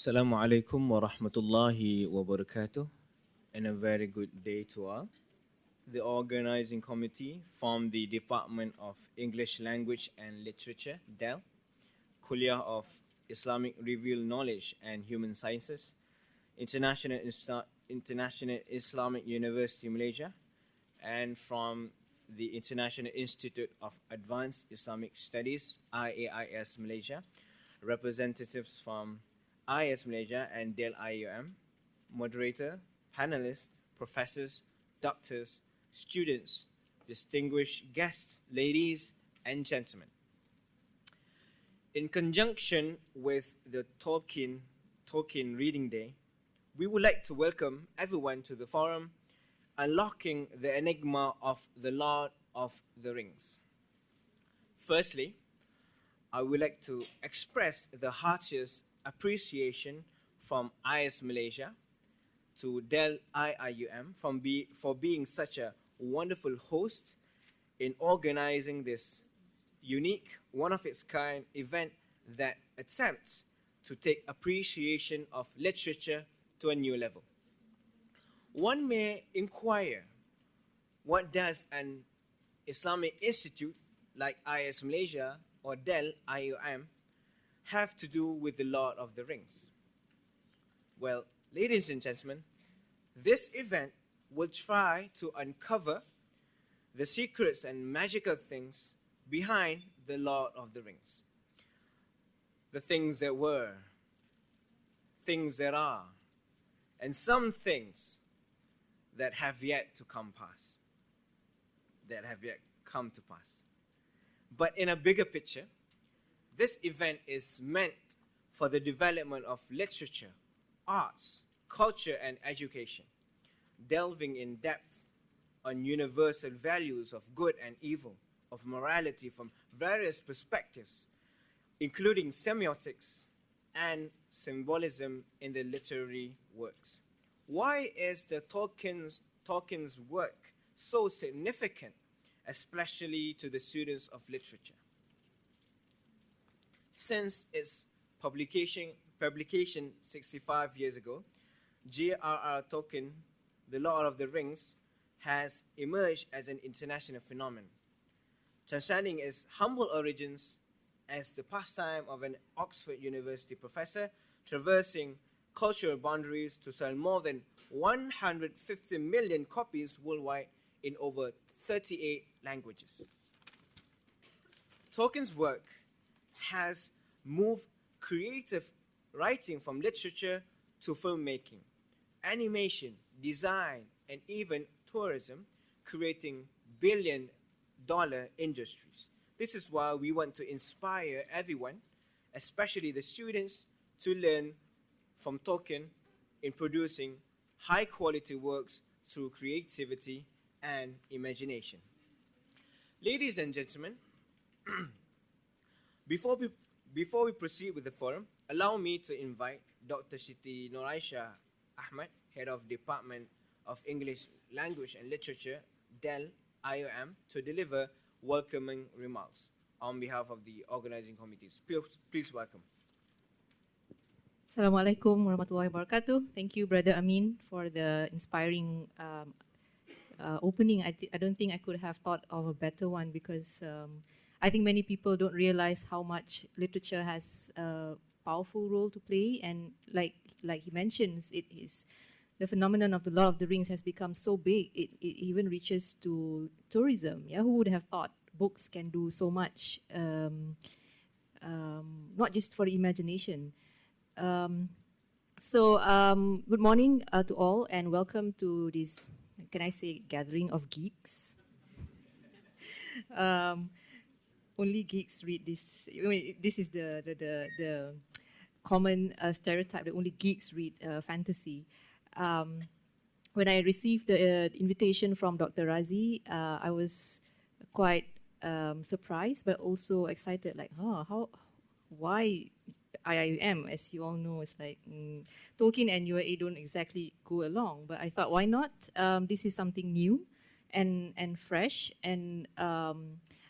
Assalamu alaikum wa rahmatullahi wa barakatuh, and a very good day to all. The organizing committee from the Department of English Language and Literature, DEL, Kuliah of Islamic Revealed Knowledge and Human Sciences, International Islamic University Malaysia, and from the International Institute of Advanced Islamic Studies, IAIS Malaysia, representatives from IAIS Malaysia and DEL IUM, moderator, panelists, professors, doctors, students, distinguished guests, ladies and gentlemen. In conjunction with the Tolkien Reading Day, we would like to welcome everyone to the forum, Unlocking the Enigma of the Lord of the Rings. Firstly, I would like to express the heartiest appreciation from IAIS Malaysia to DEL IIUM for being such a wonderful host in organizing this unique, one-of-its-kind event that attempts to take appreciation of literature to a new level. One may inquire, what does an Islamic institute like IAIS Malaysia or DEL IUM have to do with the Lord of the Rings? Well, ladies and gentlemen, this event will try to uncover the secrets and magical things behind the Lord of the Rings. The things that were, things that are, and some things that have yet to come pass. But in a bigger picture, this event is meant for the development of literature, arts, culture, and education, delving in depth on universal values of good and evil, of morality from various perspectives, including semiotics and symbolism in the literary works. Why is the Tolkien's work so significant, especially to the students of literature? Since its publication 65 years ago, J.R.R. Tolkien, The Lord of the Rings, has emerged as an international phenomenon, transcending its humble origins as the pastime of an Oxford University professor, traversing cultural boundaries to sell more than 150 million copies worldwide in over 38 languages. Tolkien's work has moved creative writing from literature to filmmaking, animation, design, and even tourism, creating billion-dollar industries. This is why we want to inspire everyone, especially the students, to learn from Tolkien in producing high-quality works through creativity and imagination. Ladies and gentlemen, before we proceed with the forum, allow me to invite Dr. Siti Noraisha Ahmad, Head of Department of English Language and Literature, DEL IOM, to deliver welcoming remarks on behalf of the organizing committees. Please welcome. Assalamualaikum warahmatullahi wabarakatuh. Thank you, Brother Amin, for the inspiring opening. I don't think I could have thought of a better one because I think many people don't realize how much literature has a powerful role to play, and like he mentions, it is the phenomenon of the Lord of the Rings has become so big, it even reaches to tourism. Yeah, who would have thought books can do so much, not just for the imagination. Good morning to all, and welcome to this, can I say, gathering of geeks. Only geeks read this. I mean, this is the common stereotype that only geeks read fantasy. When I received the invitation from Dr. Razi, I was quite surprised, but also excited. Like, why IIUM? As you all know, it's like Tolkien and UAE don't exactly go along. But I thought, why not? This is something new and fresh, and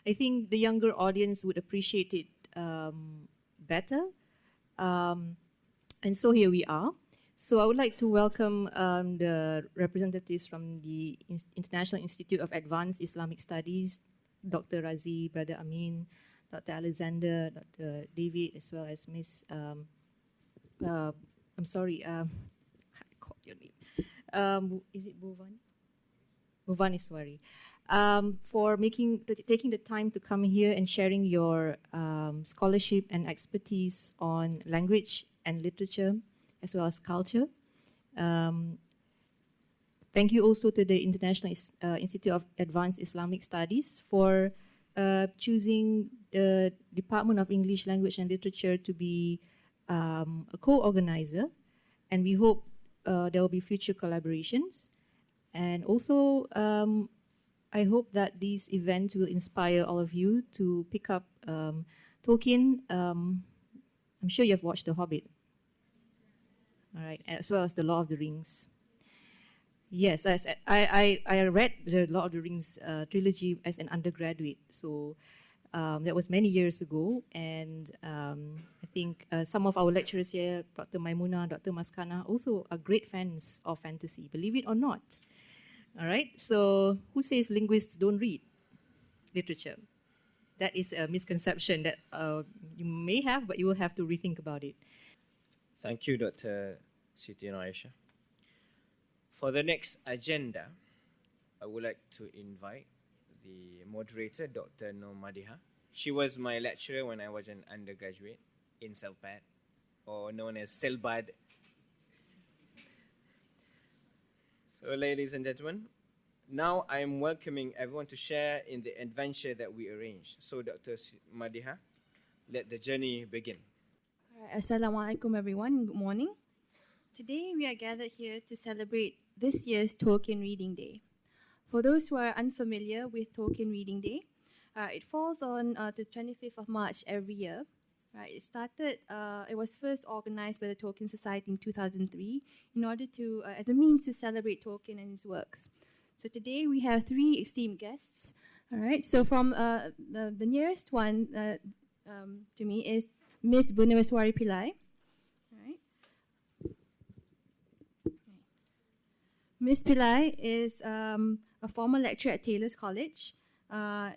I think the younger audience would appreciate it better. And so here we are. So I would like to welcome the representatives from the International Institute of Advanced Islamic Studies, Dr. Razi, Brother Amin, Dr. Alexander, Dr. David, as well as Miss, I'm sorry, can't call your name. Is it Buveneswary? For taking the time to come here and sharing your scholarship and expertise on language and literature, as well as culture. Thank you also to the International Institute of Advanced Islamic Studies for choosing the Department of English Language and Literature to be a co-organizer, and we hope there will be future collaborations. And also, I hope that these events will inspire all of you to pick up Tolkien. I'm sure you've watched The Hobbit. All right, as well as The Lord of the Rings. Yes, I read the Lord of the Rings trilogy as an undergraduate, so that was many years ago, and I think some of our lecturers here, Dr. Maimuna, Dr. Maskana, also are great fans of fantasy, believe it or not. All right, so who says linguists don't read literature? That is a misconception that you may have, but you will have to rethink about it. Thank you, Dr. Siti and Aisha. For the next agenda, I would like to invite the moderator, Dr. Nur Madiha. She was my lecturer when I was an undergraduate in Selbad, or known as Selbad. So, ladies and gentlemen, now I am welcoming everyone to share in the adventure that we arranged. So, Dr. Madiha, let the journey begin. Assalamualaikum everyone, good morning. Today we are gathered here to celebrate this year's Tolkien Reading Day. For those who are unfamiliar with Tolkien Reading Day, it falls on the 25th of March every year. It was first organized by the Tolkien Society in 2003 in order to, as a means to celebrate Tolkien and his works. So today we have three esteemed guests. All right, so from the nearest one to me is Miss Buveneswary Pillai. Miss Pillai is a former lecturer at Taylor's College.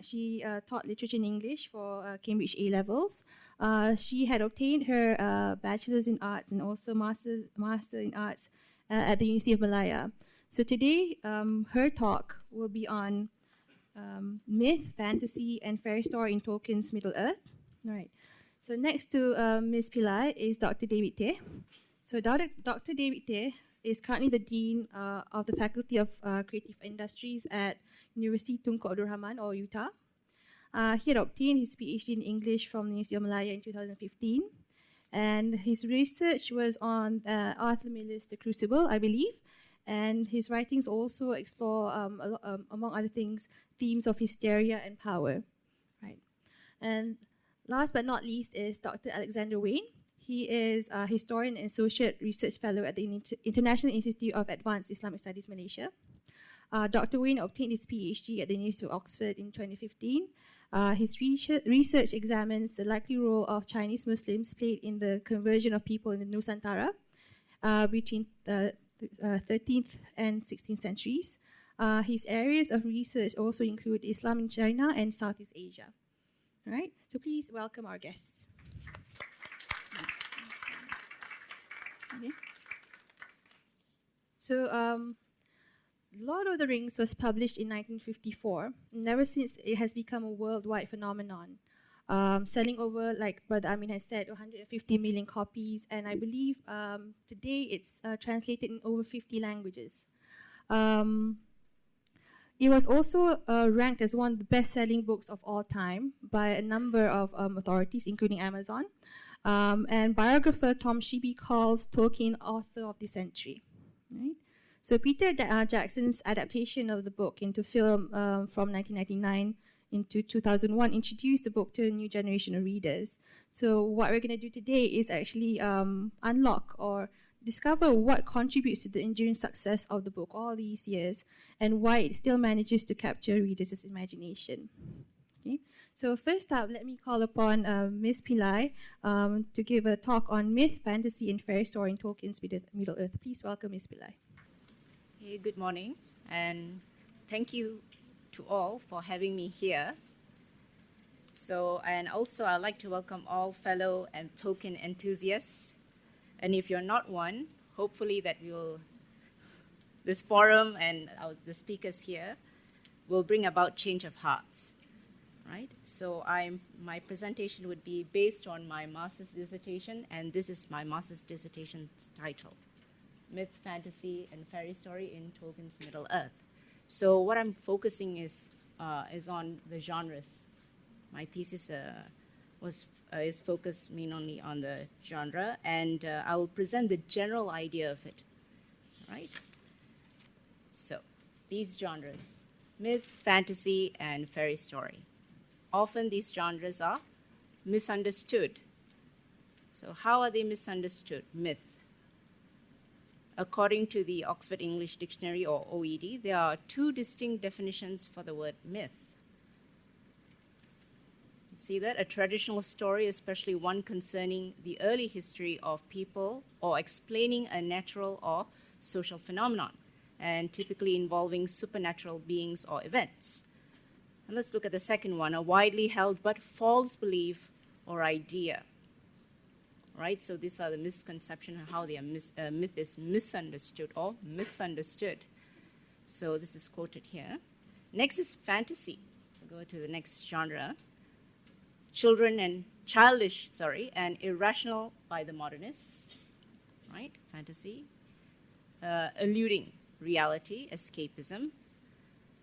She taught literature and English for Cambridge A-levels. She had obtained her Bachelor's in Arts and also Master in Arts at the University of Malaya. So today, her talk will be on myth, fantasy, and fairy story in Tolkien's Middle-earth. All right. So next to Ms. Pillai is Dr. David Tneh. So Dr. David Tneh is currently the Dean of the Faculty of Creative Industries at University Tunku Abdul Rahman, or UTAR. He had obtained his PhD in English from the University of Malaya in 2015. And his research was on Arthur Miller's The Crucible, I believe. And his writings also explore, among other things, themes of hysteria and power. Right. And last but not least is Dr. Alexander Wain. He is a historian and associate research fellow at the International Institute of Advanced Islamic Studies, Malaysia. Dr. Wain obtained his PhD at the University of Oxford in 2015. His research examines the likely role of Chinese Muslims played in the conversion of people in the Nusantara between the 13th and 16th centuries. His areas of research also include Islam in China and Southeast Asia. All right, so please welcome our guests. Okay. So, Lord of the Rings was published in 1954, and ever since it has become a worldwide phenomenon, selling over, like Brother Amin has said, 150 million copies, and I believe today it's translated in over 50 languages. It was also ranked as one of the best-selling books of all time by a number of authorities, including Amazon. And biographer Tom Shippey calls Tolkien author of the century. Right? So Peter Jackson's adaptation of the book into film from 1999 into 2001 introduced the book to a new generation of readers. So what we're going to do today is actually unlock or discover what contributes to the enduring success of the book all these years and why it still manages to capture readers' imagination. Okay, so first up, let me call upon Ms. Pillai to give a talk on myth, fantasy, and fairy story in Tolkien's Middle Earth. Please welcome Ms. Pillai. Hey, good morning, and thank you to all for having me here. So, and also I'd like to welcome all fellow and Tolkien enthusiasts. And if you're not one, hopefully that this forum and the speakers here will bring about change of hearts, right? So my presentation would be based on my master's dissertation, and this is my master's dissertation's title, Myth, Fantasy, and Fairy Story in Tolkien's Middle Earth. So what I'm focusing is on the genres. My thesis is focused mainly on the genre, and I will present the general idea of it, right? So these genres, myth, fantasy, and fairy story. Often these genres are misunderstood. So how are they misunderstood? Myth. According to the Oxford English Dictionary, or OED, there are two distinct definitions for the word myth. See that? A traditional story, especially one concerning the early history of people or explaining a natural or social phenomenon, and typically involving supernatural beings or events. And let's look at the second one, a widely held but false belief or idea. Right? So these are the misconceptions of how the myth is misunderstood or myth-understood. So this is quoted here. Next is fantasy. We'll go to the next genre. Childish and irrational by the modernists, right? Fantasy, eluding reality, escapism,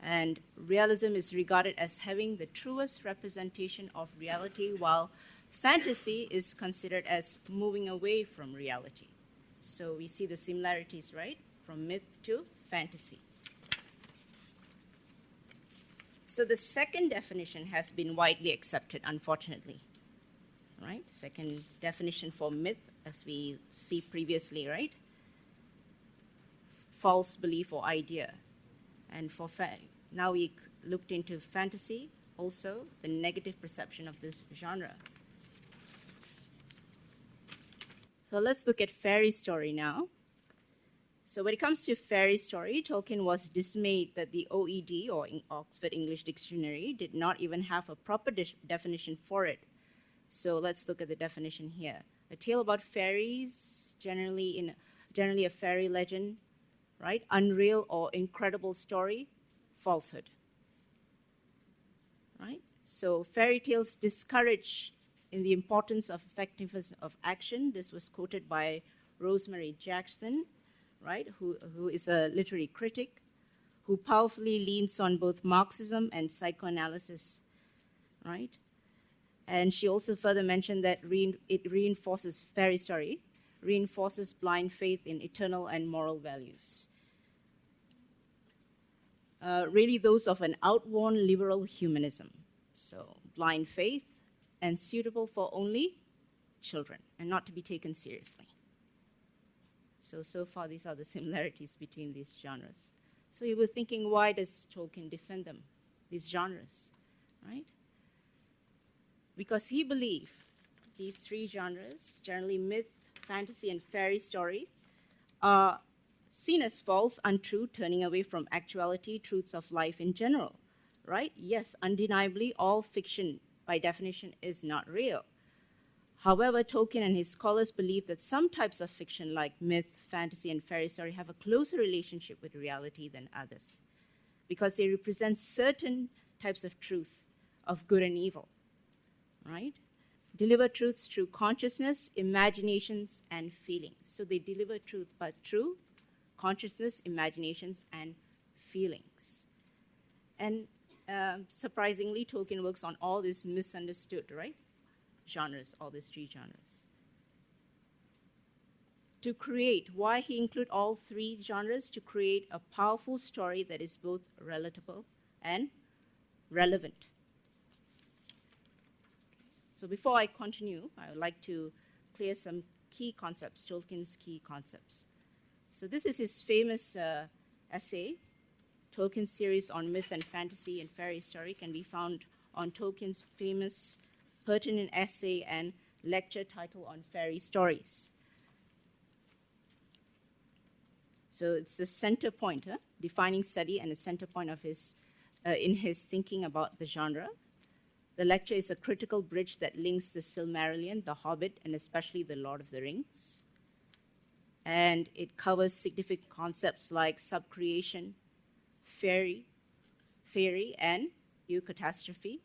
and realism is regarded as having the truest representation of reality, while fantasy is considered as moving away from reality. So we see the similarities, right, from myth to fantasy. So the second definition has been widely accepted, unfortunately, right? Second definition for myth, as we see previously, right? False belief or idea. And for now we looked into fantasy, also the negative perception of this genre. So let's look at fairy story now. So when it comes to fairy story, Tolkien was dismayed that the OED, or Oxford English Dictionary, did not even have a proper definition for it. So let's look at the definition here. A tale about fairies, generally a fairy legend, right? Unreal or incredible story, falsehood, right? So fairy tales discourage in the importance of effectiveness of action. This was quoted by Rosemary Jackson, right, who is a literary critic, who powerfully leans on both Marxism and psychoanalysis, right? And she also further mentioned that it reinforces fairy story, reinforces blind faith in eternal and moral values. Really those of an outworn liberal humanism. So blind faith and suitable for only children and not to be taken seriously. So far, these are the similarities between these genres. So you were thinking, why does Tolkien defend them, these genres, right? Because he believed these three genres, generally myth, fantasy, and fairy story, are seen as false, untrue, turning away from actuality, truths of life in general, right? Yes, undeniably, all fiction, by definition, is not real. However, Tolkien and his scholars believe that some types of fiction, like myth, fantasy, and fairy story, have a closer relationship with reality than others, because they represent certain types of truth, of good and evil, right? Deliver truths through consciousness, imaginations, and feelings. So they deliver truth, but through consciousness, imaginations, and feelings. And surprisingly, Tolkien works on all this misunderstood, right? Genres, all these three genres. To create, why he include all three genres? To create a powerful story that is both relatable and relevant. So before I continue, I would like to clear some key concepts, Tolkien's key concepts. So this is his famous essay, Tolkien's series on myth and fantasy and fairy story, can be found on Tolkien's famous pertinent essay and lecture title on fairy stories. So it's the center point, defining study and a center point of in his thinking about the genre. The lecture is a critical bridge that links the Silmarillion, the Hobbit, and especially the Lord of the Rings. And it covers significant concepts like subcreation, fairy, and eucatastrophe.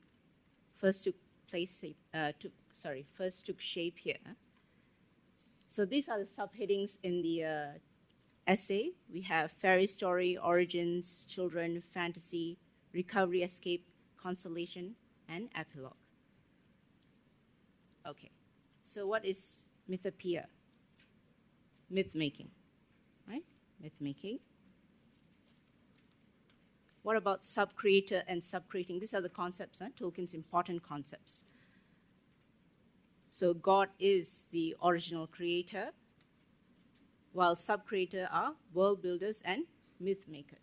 First took shape here. So these are the subheadings in the essay. We have fairy story, origins, children, fantasy, recovery, escape, consolation, and epilogue. Okay, so what is mythopoeia? Myth-making, right? Myth-making. What about sub-creator and sub-creating? These are the concepts, Tolkien's important concepts. So God is the original creator, while sub-creator are world builders and myth makers.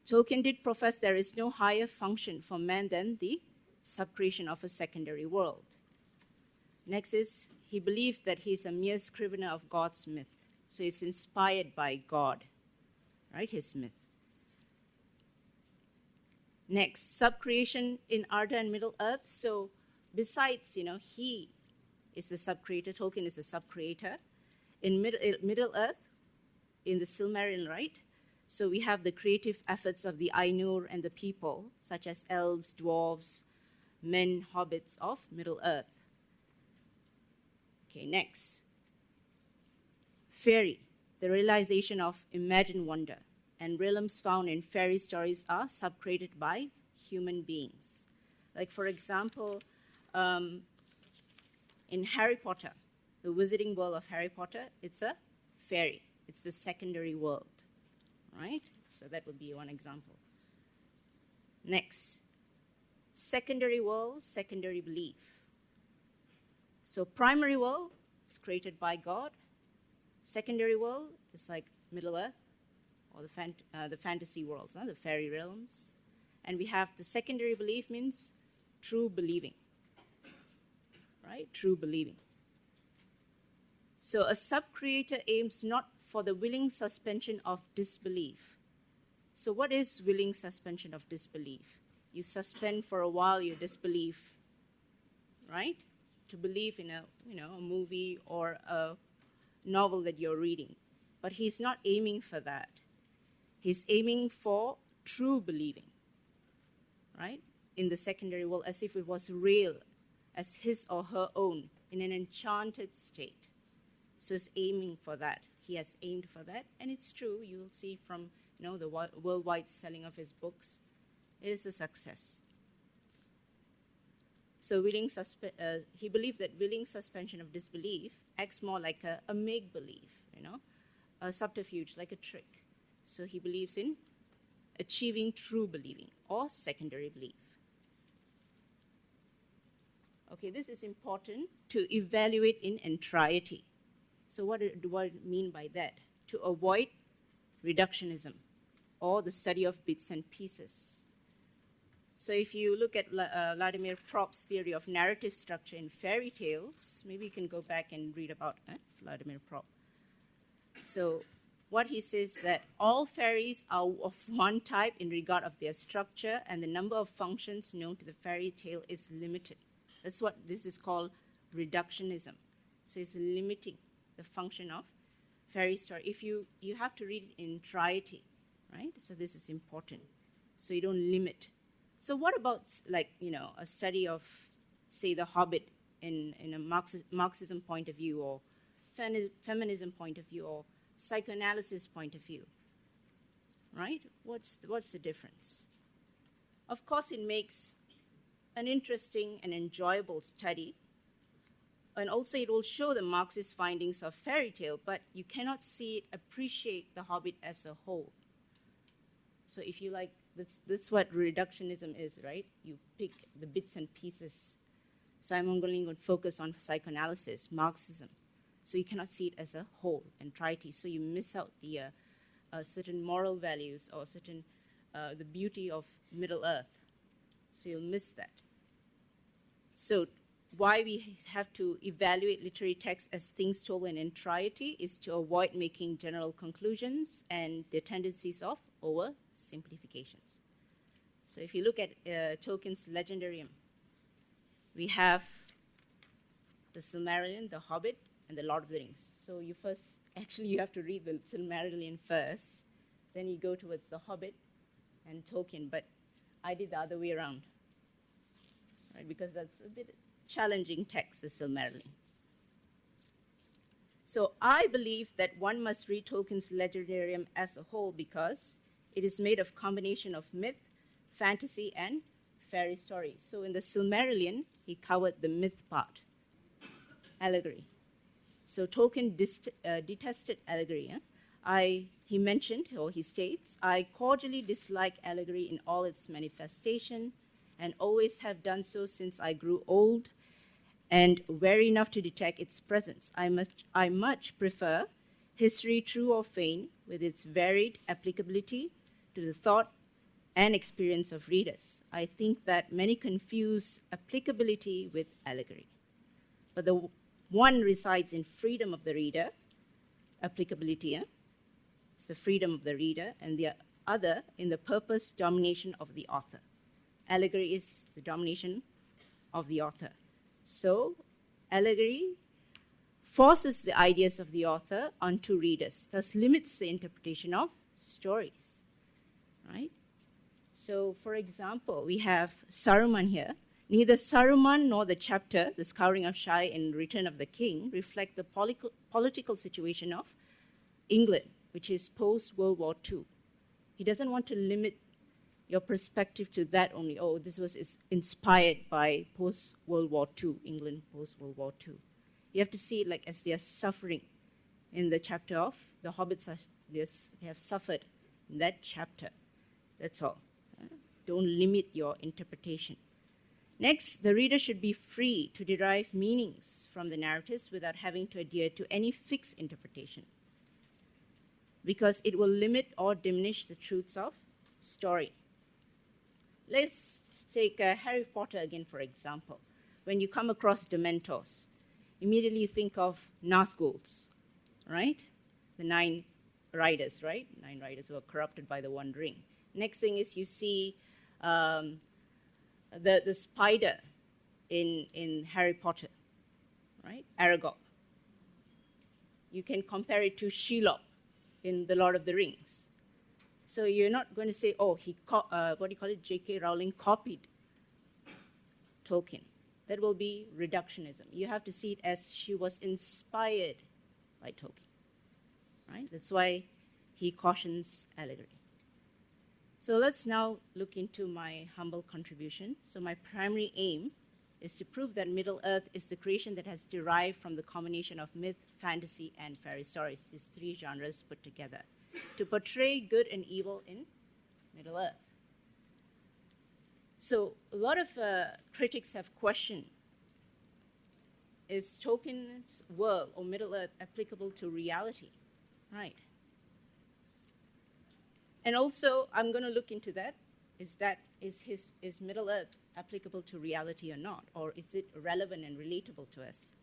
Tolkien did profess there is no higher function for man than the subcreation of a secondary world. Next is, he believed that he is a mere scrivener of God's myth. So he's inspired by God, right, his myth. Next, subcreation in Arda and Middle-earth. So besides, he is the sub-creator, Tolkien is the sub-creator. In Middle-earth, in the Silmarillion, right? So we have the creative efforts of the Ainur and the people, such as elves, dwarves, men, hobbits of Middle-earth. Okay, next. Fairy, the realization of imagined wonder, and realms found in fairy stories are subcreated by human beings. Like, for example, in Harry Potter, the wizarding world of Harry Potter, it's a fairy. It's the secondary world, right? So that would be one example. Next, secondary world, secondary belief. So primary world is created by God. Secondary world is like Middle-earth, or the fantasy worlds, the fairy realms. And we have the secondary belief means true believing, right? True believing. So a sub-creator aims not for the willing suspension of disbelief. So what is willing suspension of disbelief? You suspend for a while your disbelief, right? To believe in a movie or a novel that you're reading. But he's not aiming for that. He's aiming for true believing, right? In the secondary world, as if it was real, as his or her own, in an enchanted state. So he's aiming for that. He has aimed for that, and it's true. You will see from the worldwide selling of his books, it is a success. So he believed that willing suspension of disbelief acts more like a make-believe, a subterfuge, like a trick. So he believes in achieving true believing or secondary belief. Okay, this is important to evaluate in entirety. So what do I mean by that? To avoid reductionism or the study of bits and pieces. So if you look at Vladimir Prop's theory of narrative structure in fairy tales, maybe you can go back and read about Vladimir Prop. So what he says that all fairies are of one type in regard of their structure, and the number of functions known to the fairy tale is limited. That's what this is called reductionism. So it's limiting the function of fairy story. If you have to read it in entirety, right? So this is important. So you don't limit. So what about a study of, say, The Hobbit in a Marxism point of view, or feminism point of view, or psychoanalysis point of view, right? What's the difference? Of course, it makes an interesting and enjoyable study, and also it will show the Marxist findings of fairy tale, but you cannot appreciate The Hobbit as a whole. So if you like, that's what reductionism is, right? You pick the bits and pieces. So I'm only going to focus on psychoanalysis, Marxism. So you cannot see it as a whole, entirety. So you miss out the certain moral values or certain the beauty of Middle-earth. So you'll miss that. So why we have to evaluate literary texts as things told in entirety is to avoid making general conclusions and the tendencies of oversimplifications. So if you look at Tolkien's Legendarium, we have the Silmarillion, the Hobbit, and the Lord of the Rings. So you have to read the Silmarillion first, then you go towards the Hobbit and Tolkien, but I did the other way around, right? Because that's a bit challenging text, the Silmarillion. So I believe that one must read Tolkien's Legendarium as a whole because it is made of combination of myth, fantasy, and fairy stories. So in the Silmarillion, he covered the myth part, allegory. So Tolkien detested allegory. He mentioned, or he states, I cordially dislike allegory in all its manifestation and always have done so since I grew old and aware enough to detect its presence. I much prefer history, true or feigned, with its varied applicability to the thought and experience of readers. I think that many confuse applicability with allegory. But the one resides in freedom of the reader, applicability is the freedom of the reader, and the other in the purpose domination of the author. Allegory is the domination of the author. So allegory forces the ideas of the author onto readers, thus limits the interpretation of stories, right? So, for example, we have Saruman here. Neither Saruman nor the chapter, The Scouring of Shai and Return of the King, reflect the political situation of England, which is post-World War II. He doesn't want to limit your perspective to that only. Oh, this was inspired by post-World War II, England post-World War II. You have to see it like as they are suffering in the chapter of the hobbits. They have suffered in that chapter. That's all. Don't limit your interpretation. Next, the reader should be free to derive meanings from the narratives without having to adhere to any fixed interpretation, because it will limit or diminish the truths of story. Let's take Harry Potter again, for example. When you come across Dementors, immediately you think of Nazguls, right? The 9 riders, right? 9 riders who are corrupted by the One Ring. Next thing is you see the spider in Harry Potter, right? Aragog. You can compare it to Shelob in The Lord of the Rings. So you're not going to say, oh, J.K. Rowling copied Tolkien. That will be reductionism. You have to see it as she was inspired by Tolkien, right? That's why he cautions allegory. So let's now look into my humble contribution. So my primary aim is to prove that Middle-earth is the creation that has derived from the combination of myth, fantasy, and fairy stories, these 3 genres put together, to portray good and evil in Middle-earth. So a lot of critics have questioned, is Tolkien's world or Middle-earth applicable to reality, right? And also, I'm going to look into that. Is Middle-earth applicable to reality or not? Or is it relevant and relatable to us?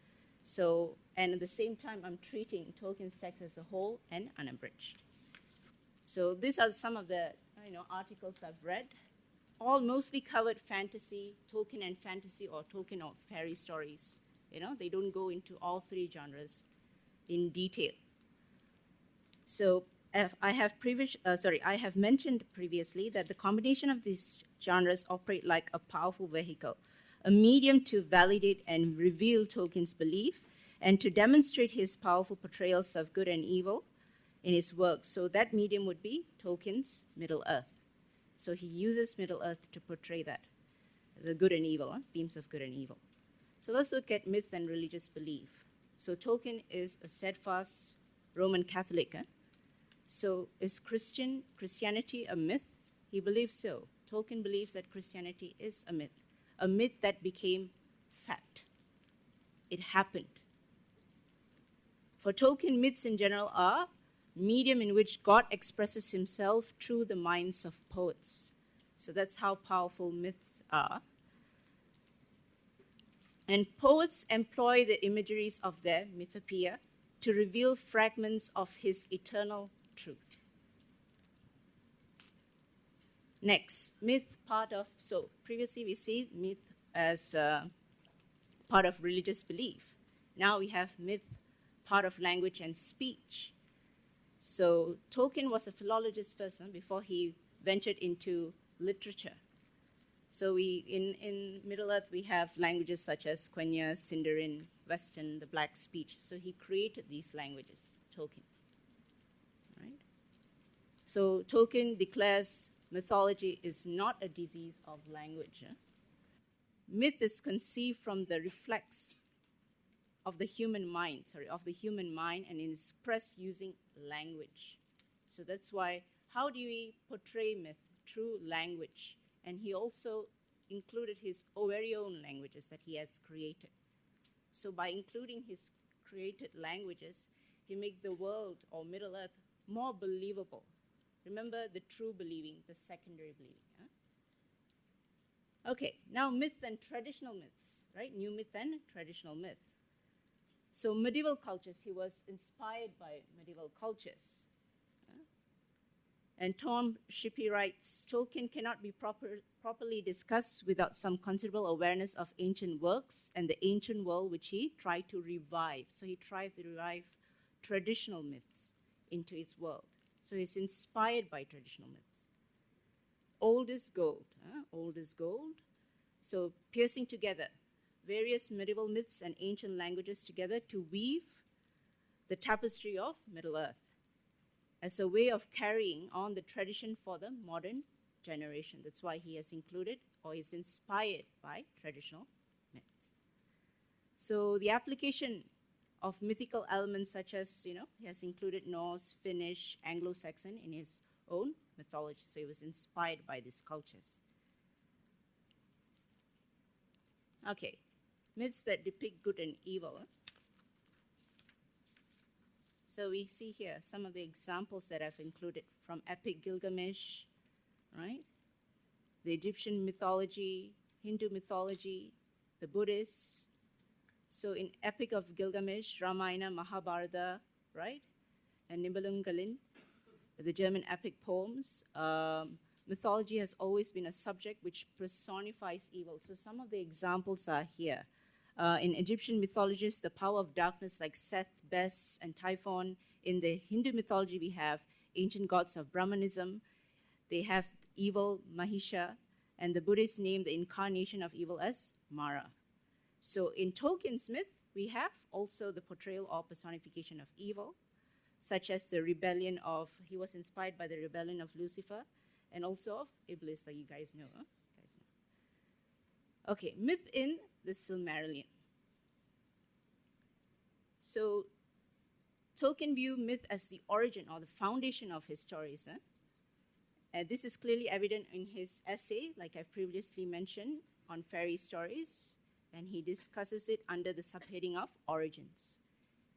So, and at the same time, I'm treating Tolkien's text as a whole and unabridged. So these are some of the articles I've read. All mostly covered fantasy, Tolkien and fantasy, or Tolkien or fairy stories. They don't go into all 3 genres in detail. So I have mentioned previously that the combination of these genres operate like a powerful vehicle, a medium to validate and reveal Tolkien's belief and to demonstrate his powerful portrayals of good and evil in his works. So that medium would be Tolkien's Middle-earth. So he uses Middle-earth to portray that, the good and evil, themes of good and evil. So let's look at myth and religious belief. So Tolkien is a steadfast Roman Catholic. So is Christianity a myth? He believes so. Tolkien believes that Christianity is a myth that became fact. It happened. For Tolkien, myths in general are medium in which God expresses himself through the minds of poets. So that's how powerful myths are. And poets employ the imageries of their mythopoeia to reveal fragments of his eternal truth. Next, myth part of, so previously we see myth as part of religious belief. Now we have myth part of language and speech. So Tolkien was a philologist first before he ventured into literature. So in Middle-earth, we have languages such as Quenya, Sindarin, Western, the Black speech. So he created these languages, Tolkien. Right? So Tolkien declares mythology is not a disease of language. Myth is conceived from the reflex of the human mind, and is expressed using language. So that's why, how do we portray myth? Through language. And he also included his very own languages that he has created. So by including his created languages, he made the world or Middle-earth more believable. Remember the true believing, the secondary believing. Huh? Okay, now myth and traditional myths, right? New myth and traditional myth. So medieval cultures, he was inspired by medieval cultures. And Tom Shippey writes, Tolkien cannot be properly discussed without some considerable awareness of ancient works and the ancient world which he tried to revive. So he tried to revive traditional myths into his world. So he's inspired by traditional myths. Old is gold. Old is gold. So piercing together various medieval myths and ancient languages together to weave the tapestry of Middle-earth as a way of carrying on the tradition for the modern generation. That's why he has included or is inspired by traditional myths. So the application of mythical elements such as, he has included Norse, Finnish, Anglo-Saxon in his own mythology. So he was inspired by these cultures. Okay, myths that depict good and evil. So we see here some of the examples that I've included from Epic Gilgamesh, right? The Egyptian mythology, Hindu mythology, the Buddhists. So in Epic of Gilgamesh, Ramayana, Mahabharata, right? And Nibelungenlied, the German epic poems, mythology has always been a subject which personifies evil. So some of the examples are here. In Egyptian mythologies, the power of darkness like Seth, Bes, and Typhon. In the Hindu mythology, we have ancient gods of Brahmanism. They have evil Mahisha, and the Buddhists name the incarnation of evil as Mara. So in Tolkien's myth, we have also the portrayal or personification of evil, such as the rebellion of, he was inspired by the rebellion of Lucifer, and also of Iblis, like you guys know. Okay, myth in the Silmarillion. So Tolkien viewed myth as the origin or the foundation of his stories. This is clearly evident in his essay, like I previously mentioned, on fairy stories, and he discusses it under the subheading of origins.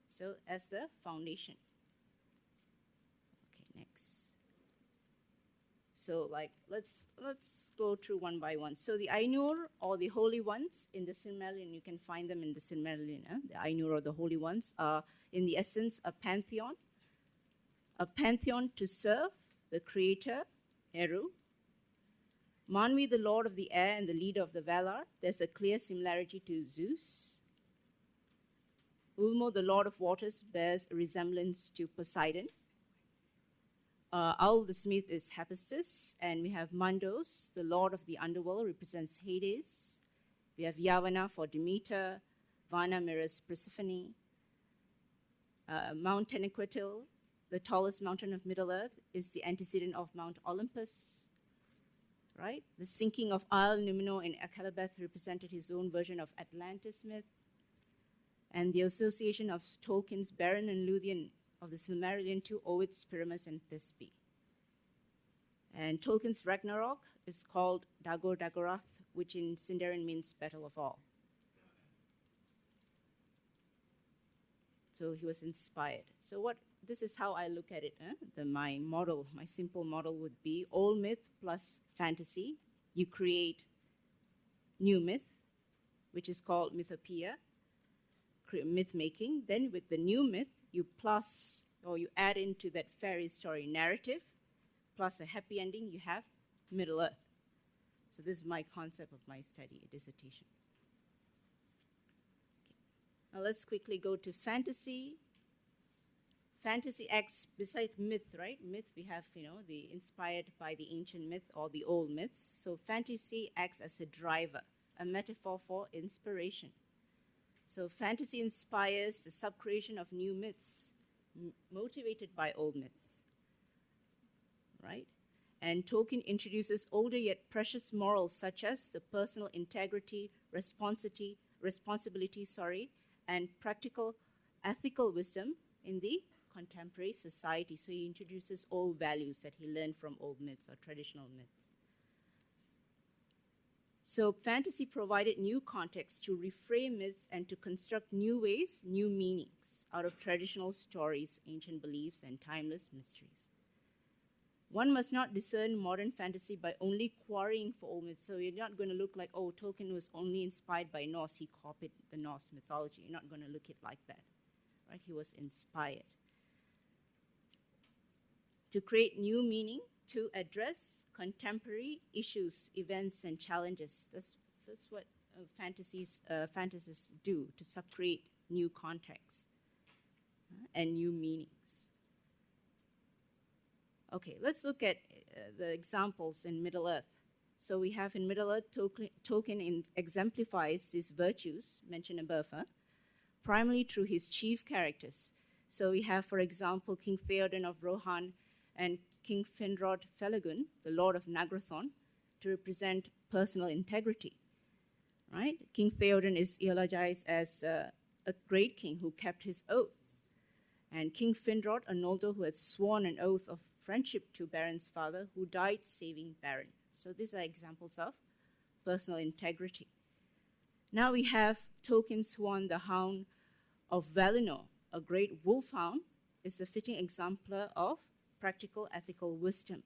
So as the foundation. Okay, next. So let's go through one by one. So the Ainur or the holy ones in the Silmarillion, you can find them in the Silmarillion. The Ainur or the holy ones are in the essence a pantheon to serve the creator, Eru. Manvi, the lord of the air and the leader of the Valar, there's a clear similarity to Zeus. Ulmo, the lord of waters, bears a resemblance to Poseidon. Owl the smith is Hephaestus, and we have Mandos, the lord of the underworld, represents Hades. We have Yavanna for Demeter, Vana mirrors Persephone. Mount Tenequetil, the tallest mountain of Middle-earth, is the antecedent of Mount Olympus, right? The sinking of Isle Numino in Akhelabeth represented his own version of Atlantis myth. And the association of Tolkien's Beren and Luthien of the Silmarillion to Ovid's Pyramus and Thisbe. And Tolkien's Ragnarok is called Dagor Dagorath, which in Sindarin means battle of all. So he was inspired. So this is how I look at it. My simple model would be old myth plus fantasy. You create new myth, which is called mythopoeia, myth making. Then with the new myth, you plus or you add into that fairy story narrative, plus a happy ending, you have Middle Earth. So this is my concept of my study, a dissertation. Okay. Now let's quickly go to fantasy. Fantasy acts besides myth, right? Myth, we have, the inspired by the ancient myth or the old myths. So fantasy acts as a driver, a metaphor for inspiration. So fantasy inspires the subcreation of new myths, motivated by old myths, right? And Tolkien introduces older yet precious morals such as the personal integrity, responsibility, and practical ethical wisdom in the contemporary society. So he introduces old values that he learned from old myths or traditional myths. So fantasy provided new context to reframe myths and to construct new ways, new meanings out of traditional stories, ancient beliefs, and timeless mysteries. One must not discern modern fantasy by only quarrying for old myths. So you're not going to look like, oh, Tolkien was only inspired by Norse, he copied the Norse mythology. You're not going to look at it like that, right? He was inspired to create new meaning, to address contemporary issues, events, and challenges. That's what fantasists do, to subcreate new contexts and new meanings. Okay, let's look at the examples in Middle Earth. So we have in Middle Earth, Tolkien exemplifies his virtues, mentioned above, primarily through his chief characters. So we have, for example, King Theoden of Rohan and King Finrod Felagund, the Lord of Nagrathon, to represent personal integrity, right? King Theoden is eulogized as a great king who kept his oath. And King Finrod, a Noldor who had sworn an oath of friendship to Baron's father, who died saving Baron. So these are examples of personal integrity. Now we have Tolkien's swan, the Hound of Valinor, a great wolfhound, is a fitting exemplar of practical ethical wisdom.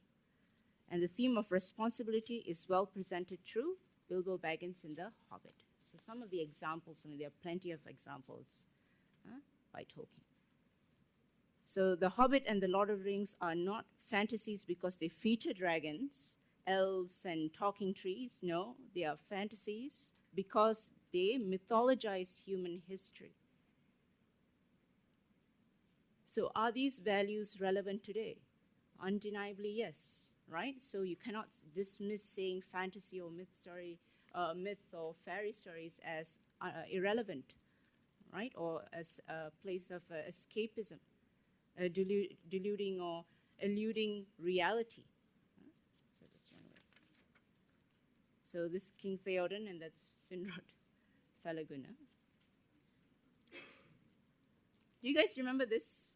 And the theme of responsibility is well presented through Bilbo Baggins in The Hobbit. So some of the examples, and there are plenty of examples by Tolkien. So The Hobbit and The Lord of the Rings are not fantasies because they feature dragons, elves, and talking trees. No, they are fantasies because they mythologize human history. So are these values relevant today? Undeniably, yes, right? So you cannot dismiss saying fantasy or myth or fairy stories as irrelevant, right? Or as a place of escapism, deluding or eluding reality. So that's one way. So this King Theoden, and that's Finrod Felagund. Do you guys remember this?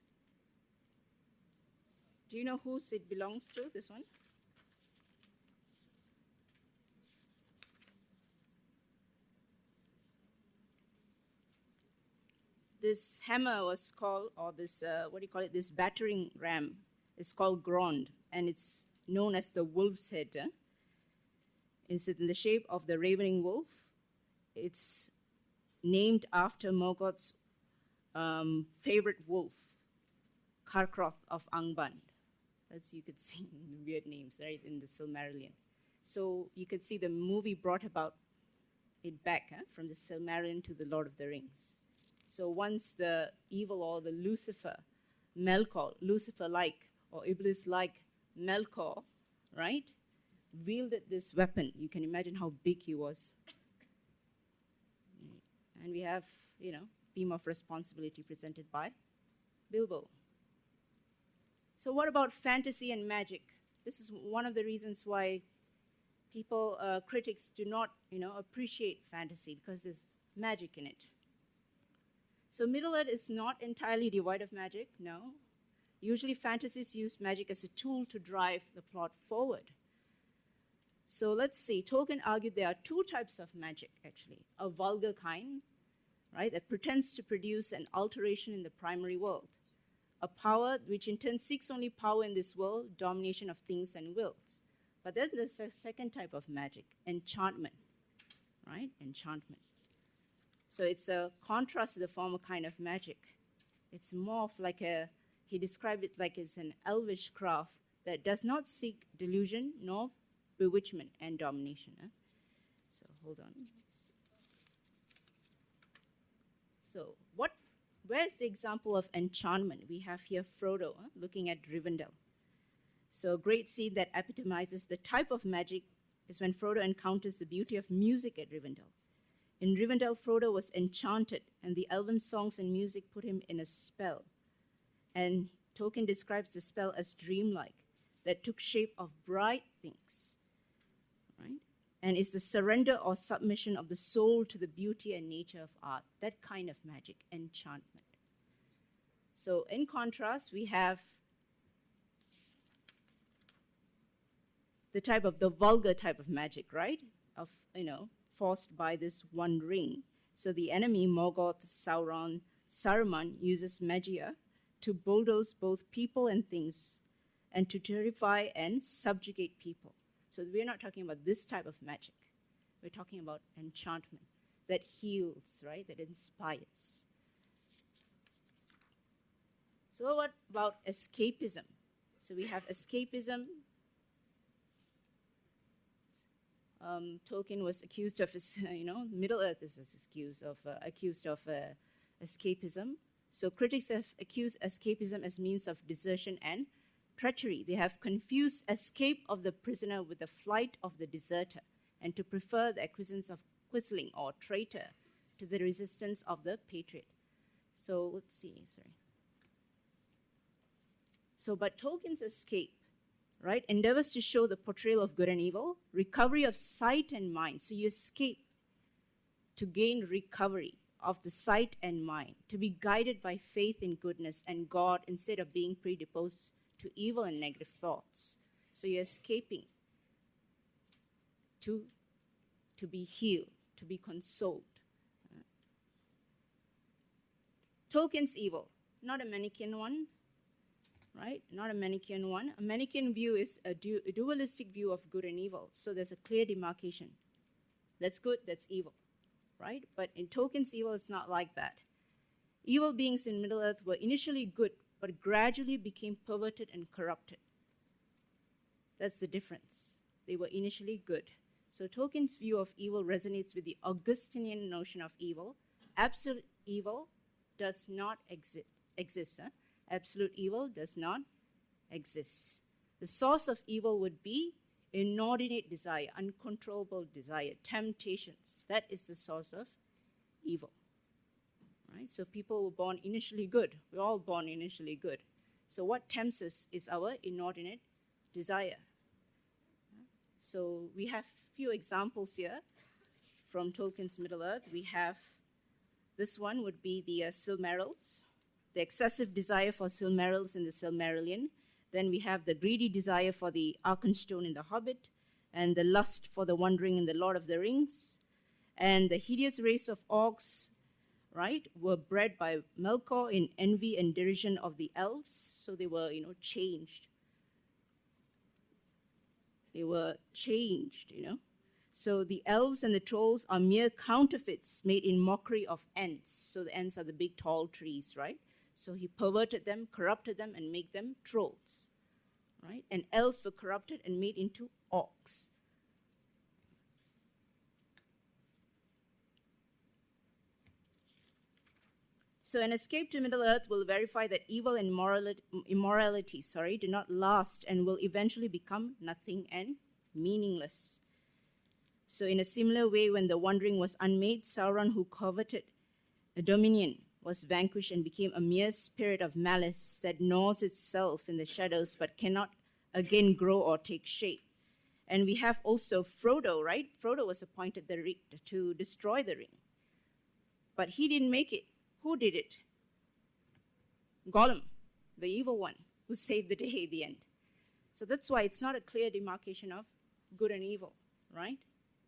Do you know whose it belongs to, this one? This hammer was called, or this, this battering ram is called Grond, and it's known as the wolf's head. It's in the shape of the ravening wolf. It's named after Morgoth's favorite wolf, Karkroth of Angband. As you could see in the weird names, right, in the Silmarillion. So you could see the movie brought about it back from the Silmarillion to the Lord of the Rings. So once the evil or the Lucifer-like or Iblis-like Melkor, right, wielded this weapon. You can imagine how big he was. And we have, theme of responsibility presented by Bilbo. So what about fantasy and magic? This is one of the reasons why critics do not, appreciate fantasy, because there's magic in it. So Middle Earth is not entirely devoid of magic, no. Usually fantasies use magic as a tool to drive the plot forward. So let's see, Tolkien argued there are two types of magic, actually. A vulgar kind, right, that pretends to produce an alteration in the primary world. A power which in turn seeks only power in this world, domination of things and wills. But then there's a second type of magic, enchantment, right? Enchantment. So it's a contrast to the former kind of magic. It's more of like he described it like it's an elvish craft that does not seek delusion nor bewitchment and domination. So hold on. So where's the example of enchantment? We have here Frodo looking at Rivendell. So a great scene that epitomizes the type of magic is when Frodo encounters the beauty of music at Rivendell. In Rivendell, Frodo was enchanted, and the elven songs and music put him in a spell. And Tolkien describes the spell as dreamlike, that took shape of bright things, right? And is the surrender or submission of the soul to the beauty and nature of art, that kind of magic, enchantment. So in contrast, we have the vulgar type of magic, right? Of, forced by this one ring. So the enemy, Morgoth, Saruman, uses magia to bulldoze both people and things and to terrify and subjugate people. So we're not talking about this type of magic. We're talking about enchantment that heals, right? That inspires. So what about escapism? So we have escapism. Tolkien was accused of, Middle Earth is accused of escapism. So critics have accused escapism as means of desertion and treachery. They have confused escape of the prisoner with the flight of the deserter, and to prefer the acquiescence of quisling or traitor to the resistance of the patriot. So let's see, but Tolkien's escape, right, endeavors to show the portrayal of good and evil, recovery of sight and mind. So you escape to gain recovery of the sight and mind, to be guided by faith in goodness and God instead of being predisposed to evil and negative thoughts. So you're escaping to be healed, to be consoled. Tolkien's evil, not a Manichaean one, right? Not a Manichaean one. A Manichaean view is a dualistic view of good and evil. So there's a clear demarcation. That's good, that's evil, right? But in Tolkien's evil, it's not like that. Evil beings in Middle-earth were initially good, but gradually became perverted and corrupted. That's the difference. They were initially good. So Tolkien's view of evil resonates with the Augustinian notion of evil. Absolute evil does not exist. Absolute evil does not exist. The source of evil would be inordinate desire, uncontrollable desire, temptations. That is the source of evil. Right? So people were born initially good. We're all born initially good. So what tempts us is our inordinate desire. So we have few examples here from Tolkien's Middle-earth. We have, this one would be the Silmarils, the excessive desire for Silmarils in the Silmarillion. Then we have the greedy desire for the Arkenstone in the Hobbit, and the lust for the Wandering in the Lord of the Rings. And the hideous race of orcs, right, were bred by Melkor in envy and derision of the elves. So they were, changed. They were changed, So the elves and the trolls are mere counterfeits made in mockery of Ents. So the Ents are the big tall trees, right? So he perverted them, corrupted them, and made them trolls, right? And elves were corrupted and made into orcs. So an escape to Middle-earth will verify that evil and immorality, do not last and will eventually become nothing and meaningless. So in a similar way, when the Wandering was unmade, Sauron, who coveted a dominion, was vanquished and became a mere spirit of malice that gnaws itself in the shadows but cannot again grow or take shape. And we have also Frodo, right? Frodo was appointed to destroy the ring. But he didn't make it. Who did it? Gollum, the evil one, who saved the day at the end. So that's why it's not a clear demarcation of good and evil, right?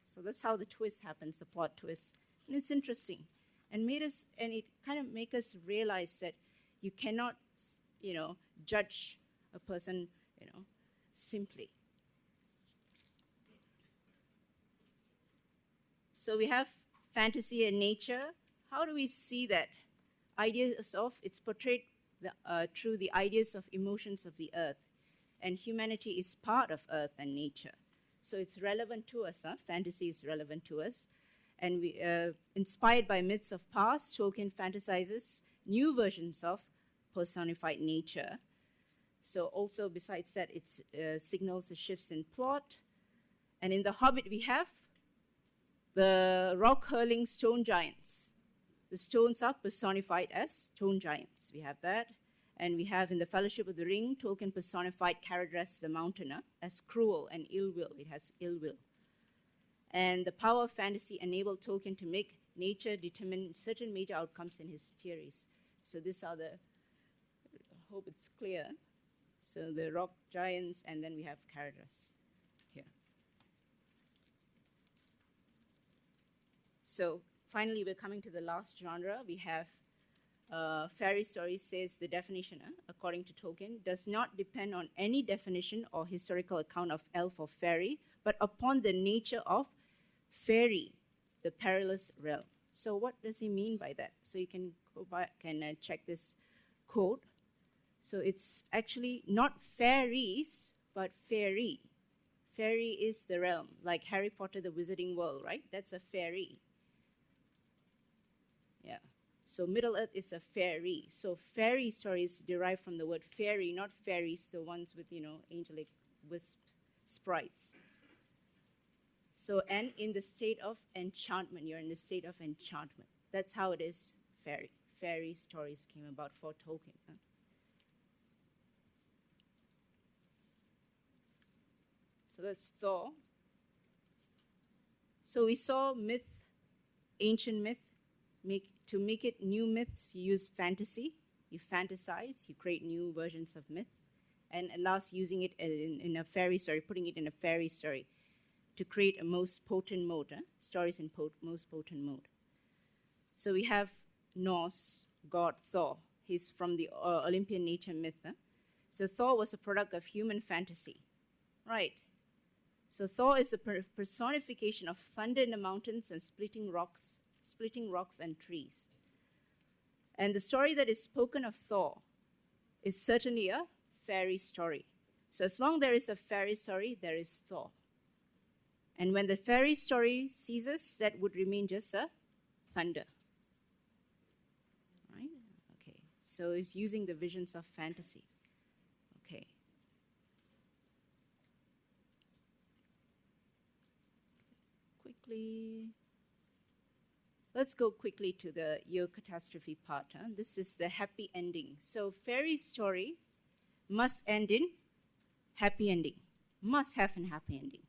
So that's how the twist happens, the plot twist. And it's interesting. And it kind of make us realize that you cannot, judge a person, simply. So we have fantasy and nature. How do we see that? Ideas of, it's portrayed through the ideas of emotions of the earth. And humanity is part of earth and nature. So it's relevant to us. Fantasy is relevant to us. And we, inspired by myths of past, Tolkien fantasizes new versions of personified nature. So also besides that, it signals the shifts in plot. And in The Hobbit, we have the rock-hurling stone giants. The stones are personified as stone giants. We have that. And we have in The Fellowship of the Ring, Tolkien personified Caradhras the Mountainer as cruel and ill will. It has ill will. And the power of fantasy enabled Tolkien to make nature determine certain major outcomes in his theories. So these are the, I hope it's clear. So the rock giants, and then we have Caradhras here. So finally, we're coming to the last genre. We have fairy stories, says the definition, according to Tolkien, does not depend on any definition or historical account of elf or fairy, but upon the nature of fairy, the perilous realm. So what does he mean by that? So you can go back and check this quote. So it's actually not fairies, but fairy. Fairy is the realm, like Harry Potter, the Wizarding World, right? That's a fairy. Yeah. So Middle-earth is a fairy. So fairy stories derive from the word fairy, not fairies, the ones with, angelic wisp sprites. So, and in the state of enchantment, you're in the state of enchantment. That's how it is fairy. Fairy stories came about for Tolkien. So that's Thor. So we saw myth, ancient myth. To make it new myths, you use fantasy. You fantasize, you create new versions of myth. And at last, using it in a fairy story, putting it in a fairy story to create a most potent mode, stories in most potent mode. So we have Norse god Thor. He's from the Olympian nature myth. So Thor was a product of human fantasy, right? So Thor is the personification of thunder in the mountains and splitting rocks and trees. And the story that is spoken of Thor is certainly a fairy story. So as long as there is a fairy story, there is Thor. And when the fairy story ceases, that would remain just a thunder. Right? Okay. So it's using the visions of fantasy. Okay. Quickly. Let's go quickly to the year catastrophe part. This is the happy ending. So fairy story must end in happy ending. Must have a happy ending.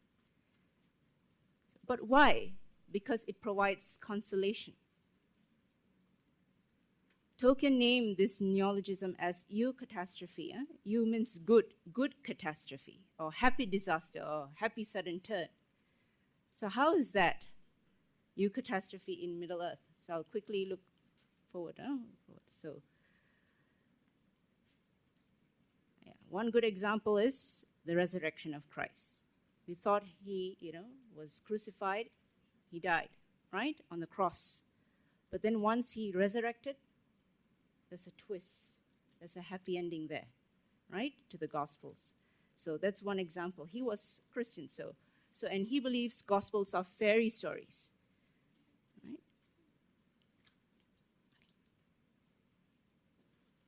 But why? Because it provides consolation. Tolkien named this neologism as eucatastrophe. Eu means good catastrophe, or happy disaster, or happy sudden turn. So how is that? Eucatastrophe in Middle-earth. So I'll quickly look forward. So, yeah, one good example is the resurrection of Christ. We thought he, was crucified, he died, right, on the cross. But then once he resurrected, there's a twist. There's a happy ending there, right, to the Gospels. So that's one example. He was Christian, and he believes Gospels are fairy stories.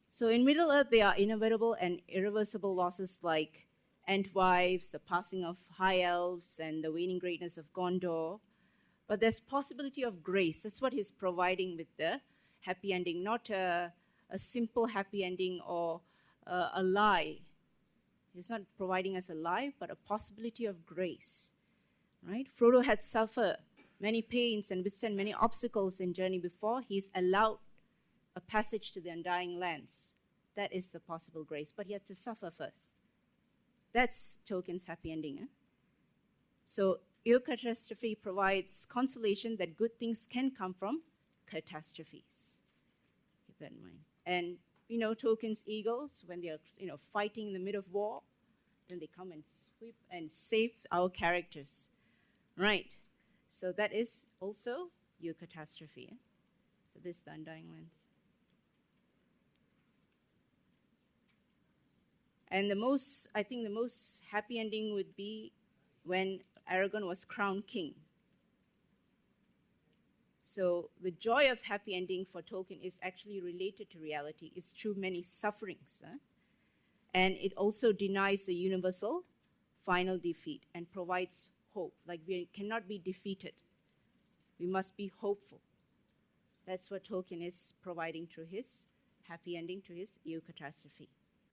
So in Middle-earth, there are inevitable and irreversible losses like Entwives, the passing of high elves, and the waning greatness of Gondor. But there's possibility of grace. That's what he's providing with the happy ending, not a simple happy ending or a lie. He's not providing us a lie, but a possibility of grace. Right? Frodo had suffered many pains and withstood many obstacles in journey before he's allowed a passage to the undying lands. That is the possible grace, but he had to suffer first. That's Tolkien's happy ending. So eucatastrophe provides consolation that good things can come from catastrophes. Keep that in mind. And Tolkien's eagles, when they are fighting in the middle of war, then they come and sweep and save our characters. Right. So that is also eucatastrophe. Eh? So this is the undying lens. And I think the most happy ending would be when Aragon was crowned king. So the joy of happy ending for Tolkien is actually related to reality. It's through many sufferings. And it also denies the universal final defeat and provides hope. Like we cannot be defeated. We must be hopeful. That's what Tolkien is providing through his happy ending to his eucatastrophe.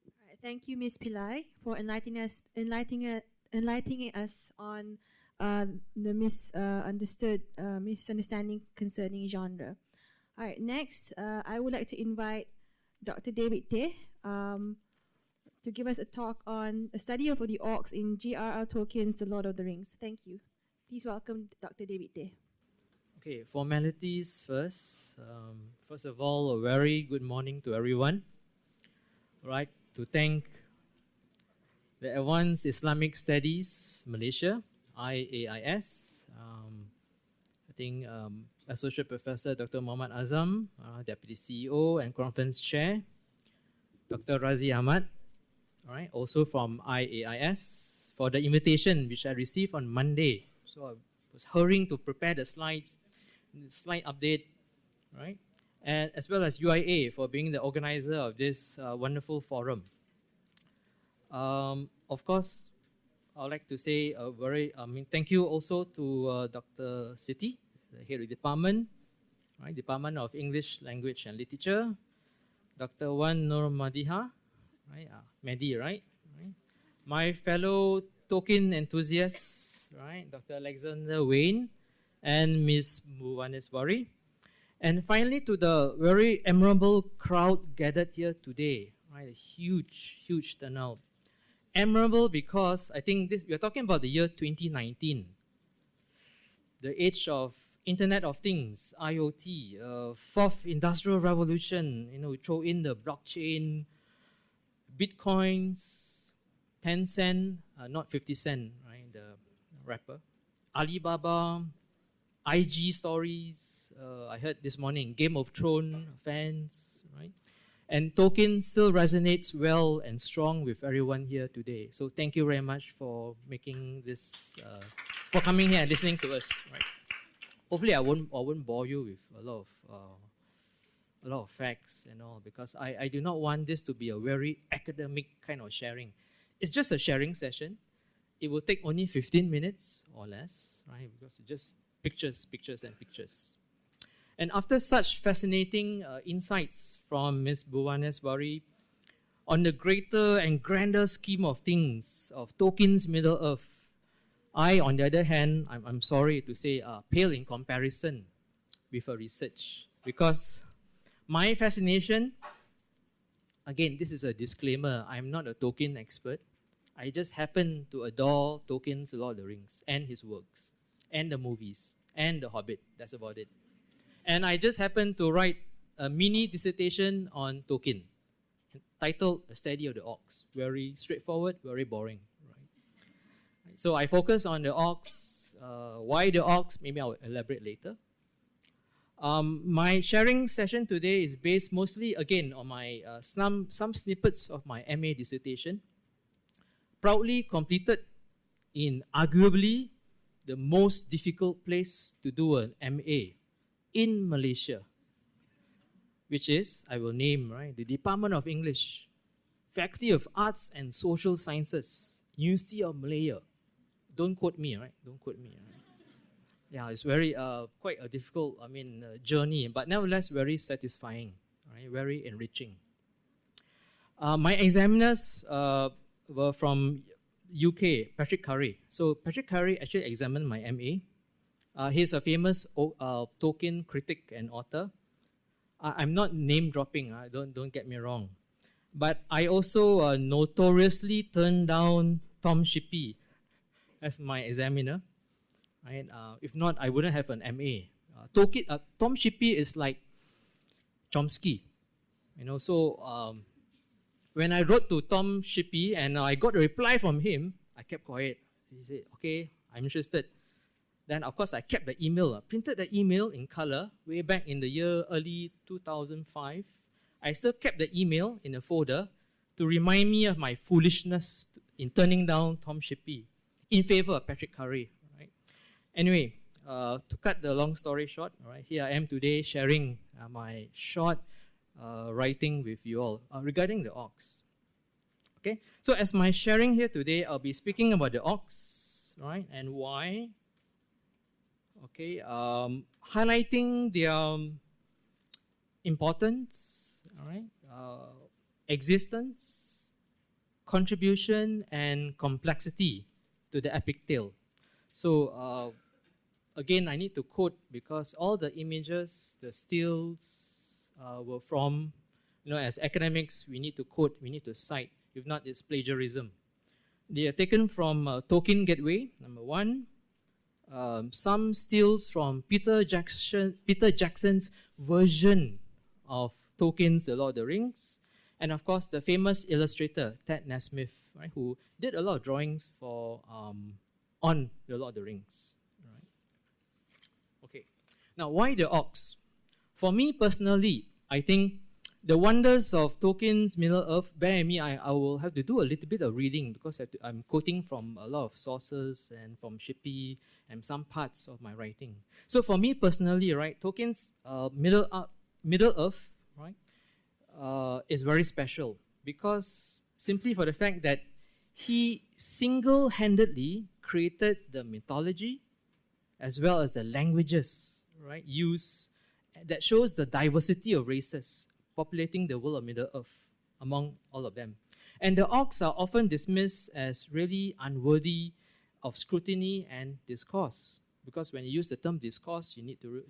All right, thank you, Ms. Pillai, for enlightening us on the misunderstanding concerning genre. All right, next, I would like to invite Dr. David Tneh to give us a talk on a study of the orcs in J.R.R. Tolkien's The Lord of the Rings. Thank you. Please welcome Dr. David Tneh. Okay, formalities first. First of all, a very good morning to everyone. All right, to thank the Advanced Islamic Studies Malaysia, IAIS. I think Associate Professor Dr. Muhammad Azam, Deputy CEO and Conference Chair, Dr. Razi Ahmad, all right, also from IAIS, for the invitation which I received on Monday. So I was hurrying to prepare the slides, slide update, right? And as well as UIA for being the organizer of this wonderful forum. Of course, I would like to say thank you also to Dr. Siti, the head of the department, right? Department of English Language and Literature, Dr. Wan Nur Madiha, right? Mehdi, right? My fellow Tolkien enthusiasts, right? Dr. Alexander Wain and Ms. Buveneswary. And finally, to the very admirable crowd gathered here today, right? A huge, huge turnout. Admirable because I think we are talking about the year 2019, the age of Internet of Things, IoT, fourth industrial revolution. We throw in the blockchain, Bitcoins, 10 cent, not 50 cent, right? The rapper, Alibaba, IG stories. I heard this morning, Game of Thrones fans, right? And Tolkien still resonates well and strong with everyone here today. So thank you very much for making this, for coming here and listening to us, right? Hopefully I won't bore you with a lot of facts and all, because I do not want this to be a very academic kind of sharing. It's just a sharing session. It will take only 15 minutes or less, right? Because it's just pictures, pictures, and pictures. And after such fascinating insights from Ms. Buveneswary on the greater and grander scheme of things of Tolkien's Middle-earth, I, on the other hand, I'm sorry to say, pale in comparison with her research. Because my fascination, again, this is a disclaimer, I'm not a Tolkien expert. I just happen to adore Tolkien's Lord of the Rings and his works, and the movies, and The Hobbit. That's about it. And I just happened to write a mini dissertation on Tolkien, titled A Study of the Orcs. Very straightforward, very boring. Right? So I focus on the orcs. Why the orcs? Maybe I'll elaborate later. My sharing session today is based mostly, again, on my some snippets of my MA dissertation, proudly completed in arguably the most difficult place to do an MA in Malaysia, which is, I will name, right, the Department of English, Faculty of Arts and Social Sciences, University of Malaya. Don't quote me, right? Don't quote me. Right? Yeah, it's very, quite a difficult, journey, but nevertheless very satisfying, right? Very enriching. My examiners were from UK, Patrick Curry. So Patrick Curry actually examined my MA. He's a famous Tolkien critic and author. I'm not name dropping, don't get me wrong. But I also notoriously turned down Tom Shippey as my examiner. Right? If not, I wouldn't have an MA. Tom Shippey is like Chomsky. So when I wrote to Tom Shippey and I got a reply from him, I kept quiet. He said, okay, I'm interested. Then, of course, I kept the email, printed the email in color way back in the year early 2005. I still kept the email in a folder to remind me of my foolishness in turning down Tom Shippey in favor of Patrick Curry. Right? Anyway, to cut the long story short, right, here I am today sharing my short writing with you all regarding the ox. Okay, so as my sharing here today, I'll be speaking about the ox, right, and why. Okay, highlighting their importance, all right, existence, contribution, and complexity to the epic tale. So again, I need to quote because all the images, the stills were from, as academics, we need to quote, we need to cite. If not, it's plagiarism. They are taken from Tolkien Gateway, number 1. Some stills from Peter Jackson's version of Tolkien's The Lord of the Rings. And of course, the famous illustrator, Tneh, right, who did a lot of drawings for on The Lord of the Rings. Right. Okay, now why the ox? For me personally, I think the wonders of Tolkien's Middle-earth, bear in me, I will have to do a little bit of reading because I'm quoting from a lot of sources and from Shippey and some parts of my writing. So for me personally, right, Tolkien's Middle-earth, right, is very special because simply for the fact that he single-handedly created the mythology as well as the languages, right, used that shows the diversity of races populating the world of Middle-earth among all of them. And the orcs are often dismissed as really unworthy of scrutiny and discourse, because when you use the term discourse, you need to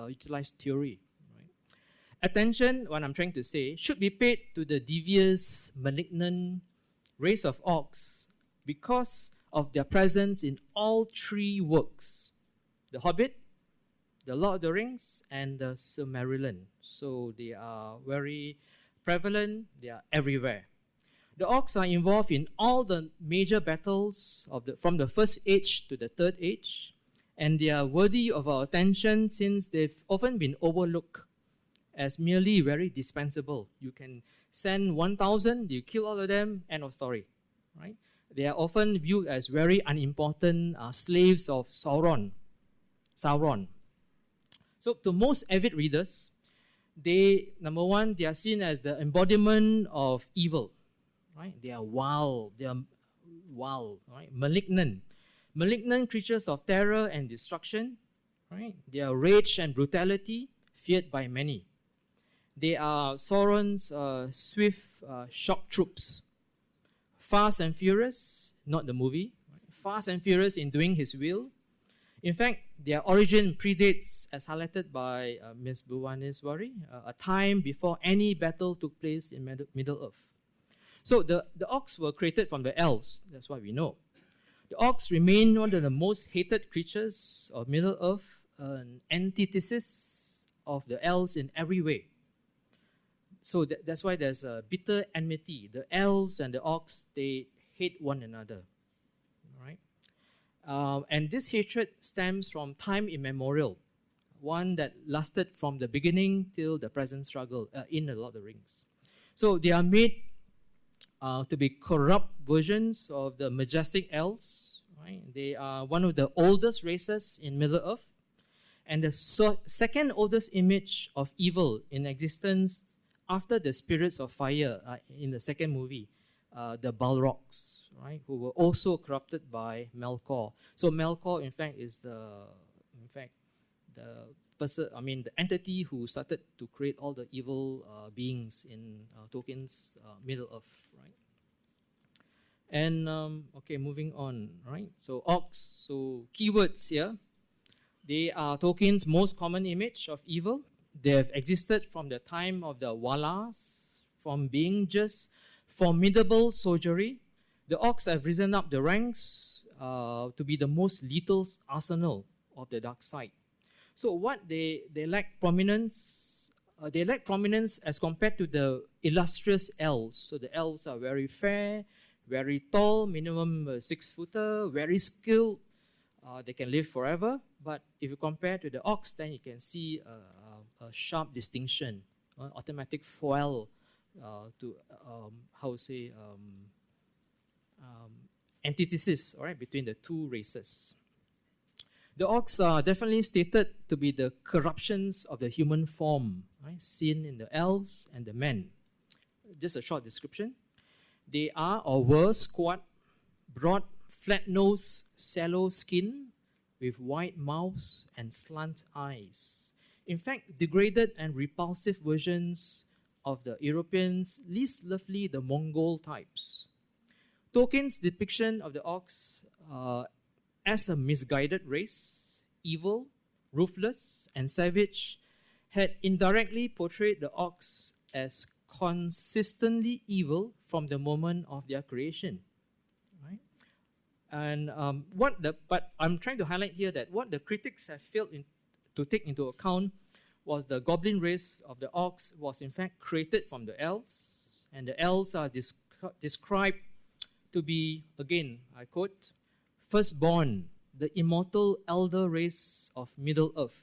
utilize theory. Right? Attention, what I'm trying to say, should be paid to the devious, malignant race of orcs because of their presence in all 3 works: The Hobbit, The Lord of the Rings, and the Silmarillion. So they are very prevalent, they are everywhere. The orcs are involved in all the major battles from the First Age to the Third Age, and they are worthy of our attention since they've often been overlooked as merely very dispensable. You can send 1,000, you kill all of them, end of story. Right? They are often viewed as very unimportant slaves of Sauron. So to most avid readers, number 1, they are seen as the embodiment of evil. Right? They are wild, right? Malignant creatures of terror and destruction. Right? They are rage and brutality, feared by many. They are Sauron's swift shock troops. Fast and furious, not the movie, right? Fast and furious in doing his will. In fact, their origin predates, as highlighted by Ms. Buveneswary, a time before any battle took place in Middle-earth. So the orcs were created from the elves, that's what we know. The orcs remain one of the most hated creatures of Middle-earth, an antithesis of the elves in every way. So that's why there's a bitter enmity. The elves and the orcs, they hate one another. And this hatred stems from time immemorial, one that lasted from the beginning till the present struggle in The Lord of the Rings. So they are made to be corrupt versions of the majestic elves. Right? They are one of the oldest races in Middle-earth, and the second oldest image of evil in existence after the spirits of fire in the second movie, the Balrogs. Right, who were also corrupted by Melkor. So Melkor, in fact, is the entity who started to create all the evil beings in Tolkien's Middle-earth. Right, and okay, moving on. Right, so orcs. So keywords here. They are Tolkien's most common image of evil. They have existed from the time of the Valars, from being just formidable soldiery. The orcs have risen up the ranks to be the most lethal arsenal of the dark side. So what they lack prominence. They lack prominence as compared to the illustrious elves. So the elves are very fair, very tall, minimum 6-footer, very skilled, they can live forever. But if you compare to the ox, then you can see a sharp distinction, automatic foil to antithesis, all right, between the two races. The ox are definitely stated to be the corruptions of the human form, right, seen in the elves and the men. Just a short description. They are or were squat, broad, flat nose, sallow skin, with wide mouths and slant eyes. In fact, degraded and repulsive versions of the Europeans, least lovely the Mongol types. Tolkien's depiction of the ox as a misguided race, evil, ruthless, and savage, had indirectly portrayed the ox as consistently evil from the moment of their creation. Right? And but I'm trying to highlight here that what the critics have failed to take into account was the goblin race of the ox was in fact created from the elves, and the elves are described to be, again, I quote, firstborn, the immortal elder race of Middle-earth,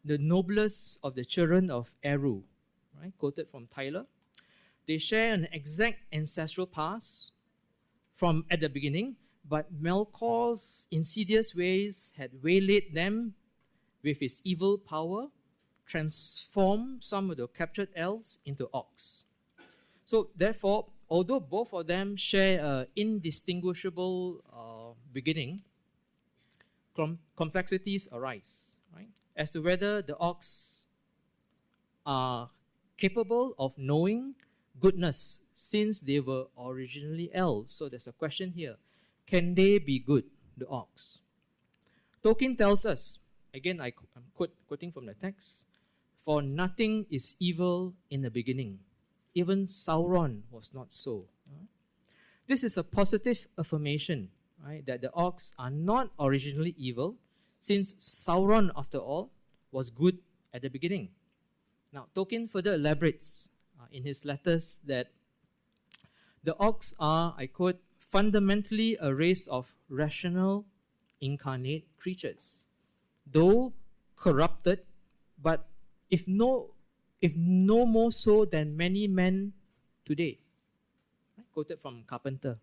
the noblest of the children of Eru, right? Quoted from Tyler. They share an exact ancestral past from at the beginning, but Melkor's insidious ways had waylaid them with his evil power, transformed some of the captured elves into ox. So therefore, although both of them share an indistinguishable beginning, complexities arise, right? As to whether the ox are capable of knowing goodness since they were originally elves. So there's a question here. Can they be good, the ox? Tolkien tells us, again I'm quoting from the text, for nothing is evil in the beginning. Even Sauron was not so. This is a positive affirmation, right, that the ox are not originally evil, since Sauron, after all, was good at the beginning. Now, Tolkien further elaborates in his letters that the ox are, I quote, fundamentally a race of rational, incarnate creatures, though corrupted, but if no more so than many men today. Right? Quoted from Carpenter.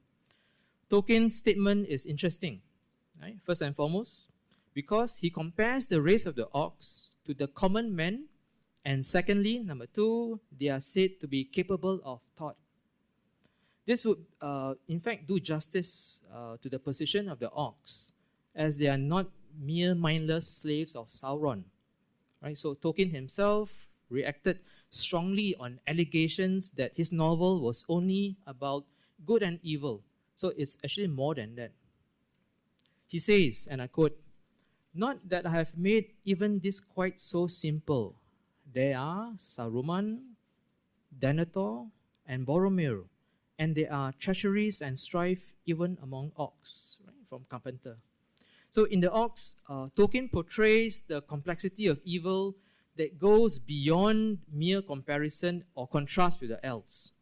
Tolkien's statement is interesting, right? First and foremost, because he compares the race of the ox to the common men, and secondly, number two, they are said to be capable of thought. This would, in fact, do justice to the position of the ox, as they are not mere mindless slaves of Sauron. Right? So Tolkien himself reacted strongly on allegations that his novel was only about good and evil. So it's actually more than that. He says, and I quote, "Not that I have made even this quite so simple. There are Saruman, Denethor, and Boromir, and there are treacheries and strife even among orcs." Right? From Carpenter. So in the ox, Tolkien portrays the complexity of evil that goes beyond mere comparison or contrast with the elves.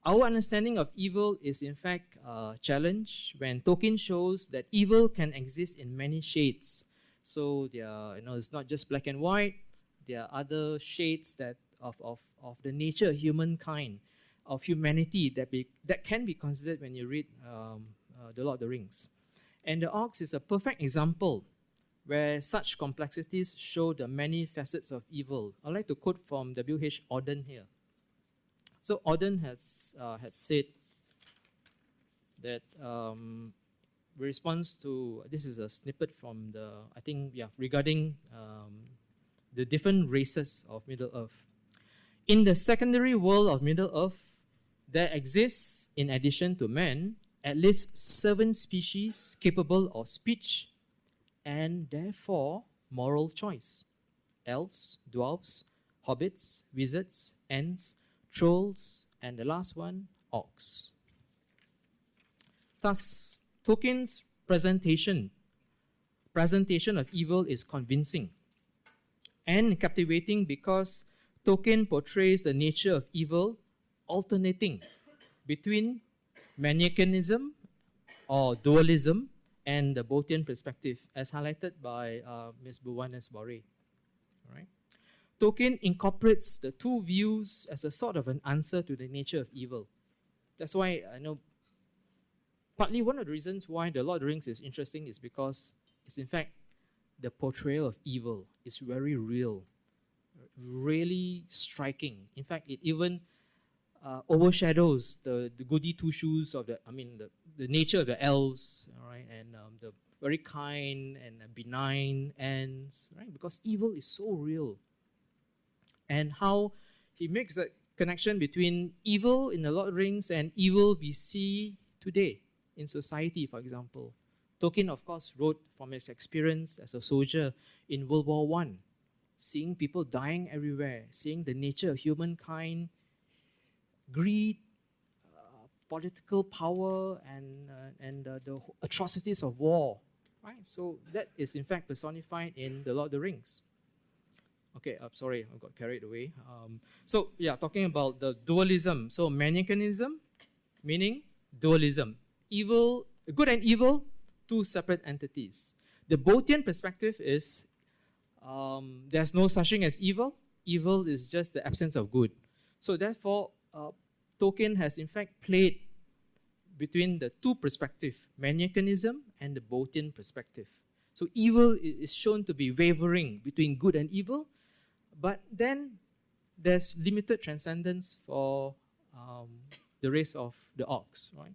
Our understanding of evil is in fact challenged when Tolkien shows that evil can exist in many shades. So there are, it's not just black and white. There are other shades that of the nature of humankind, of humanity that can be considered when you read The Lord of the Rings. And the ox is a perfect example where such complexities show the many facets of evil. I'd like to quote from W.H. Auden here. So Auden has said that response to, this is a snippet from regarding the different races of Middle-earth. In the secondary world of Middle-earth, there exists, in addition to man, at least 7 species capable of speech and therefore moral choice. Elves, dwarves, hobbits, wizards, ents, trolls, and the last one, orcs. Thus, Tolkien's presentation of evil is convincing and captivating because Tolkien portrays the nature of evil alternating between maniacanism or dualism and the Botian perspective, as highlighted by Ms. Buveneswary. Right? Tolkien incorporates the two views as a sort of an answer to the nature of evil. That's why I know partly one of the reasons why The Lord of the Rings is interesting is because it's in fact the portrayal of evil is very real, really striking. In fact, it even overshadows the goody two shoes of the nature of the elves, all right, and the very kind and benign ends, right? Because evil is so real. And how he makes that connection between evil in The Lord of the Rings and evil we see today in society, for example. Tolkien, of course, wrote from his experience as a soldier in World War I, seeing people dying everywhere, seeing the nature of humankind, greed, political power, and the atrocities of war. Right? So that is in fact personified in The Lord of the Rings. Okay, sorry, I got carried away. Talking about the dualism. So Manichaeism, meaning dualism. Evil, good and evil, two separate entities. The Botian perspective is there's no such thing as evil. Evil is just the absence of good. So therefore, Tolkien has in fact played between the two perspectives, Manichaeism and the Botian perspective. So evil is shown to be wavering between good and evil, but then there's limited transcendence for the race of the orcs, right?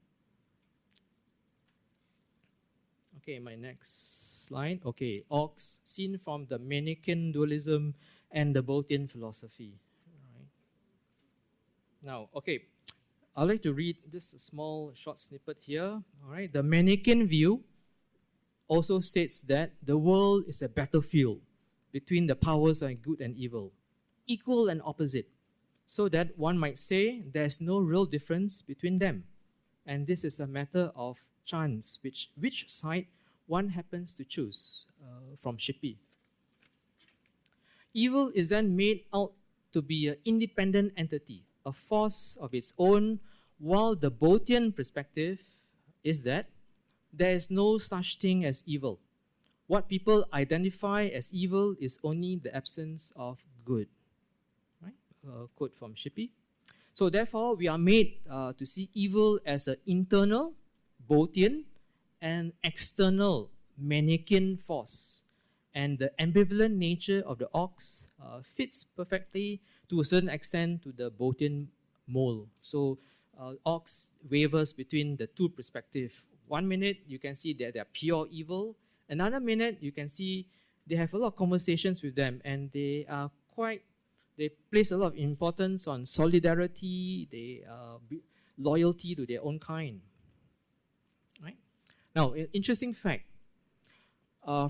Okay, my next slide. Okay, orcs seen from the Manichaean dualism and the Botian philosophy. Right. Now, okay, I'd like to read just a small short snippet here. All right, the Manichaean view also states that the world is a battlefield between the powers of good and evil, equal and opposite, so that one might say there's no real difference between them. And this is a matter of chance, which side one happens to choose from Shippy. Evil is then made out to be an independent entity, a force of its own, while the Botian perspective is that there is no such thing as evil. What people identify as evil is only the absence of good. Right? Quote from Shippy. So therefore, we are made to see evil as an internal, Botian, and external, Manichaean force. And the ambivalent nature of the orcs fits perfectly, to a certain extent, to the Botian mold. So orcs wavers between the two perspectives. 1 minute, you can see that they are pure evil. Another minute, you can see they have a lot of conversations with them, and they place a lot of importance on solidarity, loyalty to their own kind. Right? Now, interesting fact.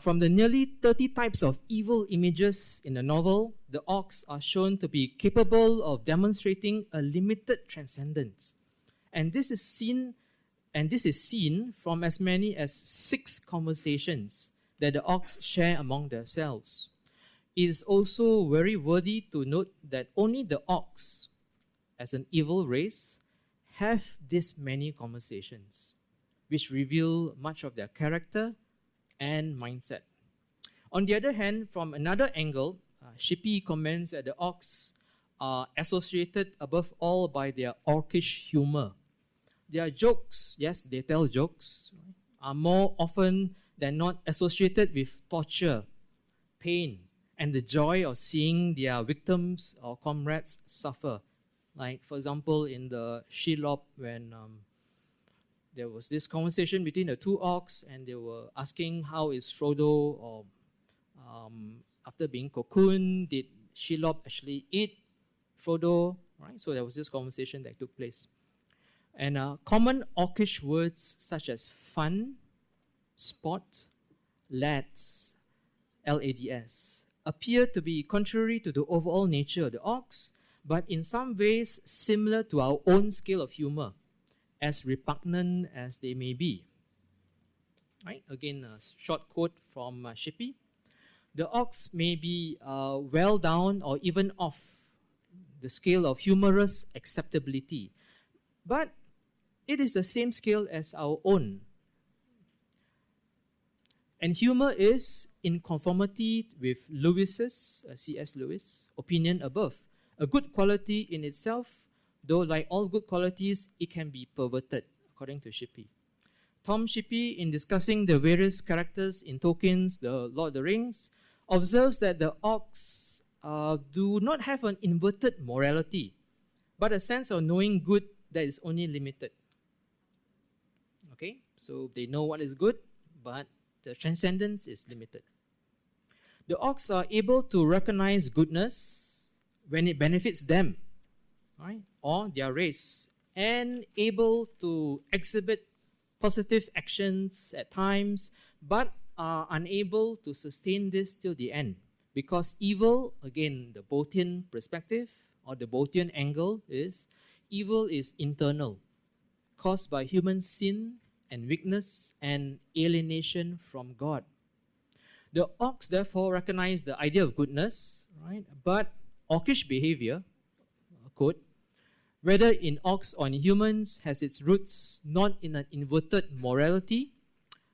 From the nearly 30 types of evil images in the novel, the orcs are shown to be capable of demonstrating a limited transcendence. And this is seen from as many as 6 conversations that the orcs share among themselves. It is also very worthy to note that only the orcs, as an evil race, have this many conversations, which reveal much of their character and mindset. On the other hand, from another angle, Shippy comments that the orcs are associated above all by their orcish humor. Their jokes, yes, they tell jokes, are more often than not associated with torture, pain, and the joy of seeing their victims or comrades suffer. Like, for example, in the Shelob, when there was this conversation between the two orcs, and they were asking how is Frodo, or after being cocooned, did Shelob actually eat Frodo? Right? So there was this conversation that took place. And common orcish words such as fun, sport, lads, LADS, appear to be contrary to the overall nature of the orcs, but in some ways similar to our own scale of humor, as repugnant as they may be. Right? Again, a short quote from Shippy. The orcs may be well down or even off the scale of humorous acceptability, but it is the same scale as our own. And humor is in conformity with Lewis's, C.S. Lewis, opinion above. A good quality in itself, though like all good qualities, it can be perverted, according to Shippey. Tom Shippey, in discussing the various characters in Tolkien's The Lord of the Rings, observes that the orcs do not have an inverted morality, but a sense of knowing good that is only limited. Okay, so they know what is good, but the transcendence is limited. The orcs are able to recognize goodness when it benefits them, right, or their race, and able to exhibit positive actions at times, but are unable to sustain this till the end. Because evil, again, the Botian perspective or the Botian angle is, evil is internal, caused by human sin and weakness and alienation from God. The orcs therefore recognize the idea of goodness, right? But orcish behavior, quote, whether in orcs or in humans, has its roots not in an inverted morality,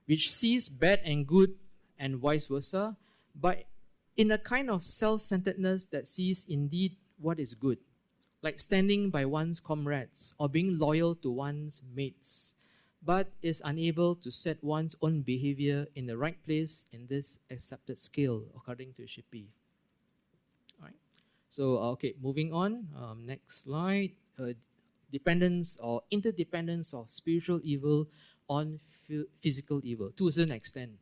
which sees bad and good and vice versa, but in a kind of self-centeredness that sees indeed what is good, like standing by one's comrades or being loyal to one's mates, but is unable to set one's own behavior in the right place in this accepted scale, according to Shippey. All right. So, okay, moving on. Next slide. Dependence or interdependence of spiritual evil on physical evil, to a certain extent.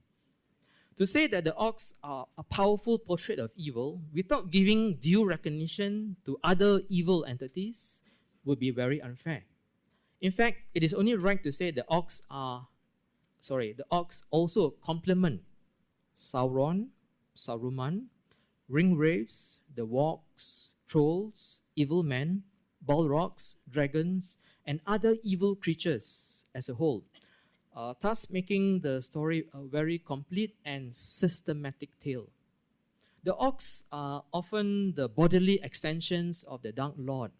To say that the orcs are a powerful portrait of evil without giving due recognition to other evil entities would be very unfair. In fact, it is only right to say the orcs also complement Sauron, Saruman, ringwraiths, the wargs, trolls, evil men, balrogs, dragons, and other evil creatures as a whole, thus making the story a very complete and systematic tale. The orcs are often the bodily extensions of the Dark Lord,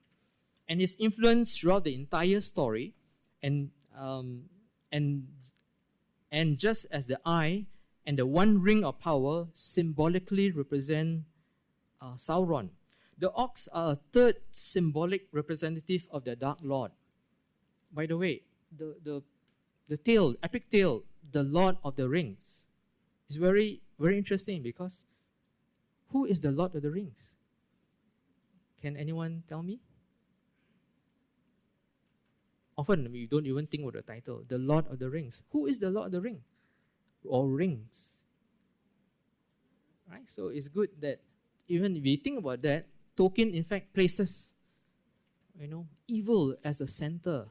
and his influence throughout the entire story, and just as the eye and the one ring of power symbolically represent Sauron, the orcs are a third symbolic representative of the Dark Lord. By the way, the tale, epic tale, The Lord of the Rings, is very, very interesting because who is the Lord of the Rings? Can anyone tell me? Often we don't even think of the title, The Lord of the Rings. Who is the Lord of the Ring? Or rings? Right? So it's good that even if we think about that, Tolkien in fact places, evil as the center.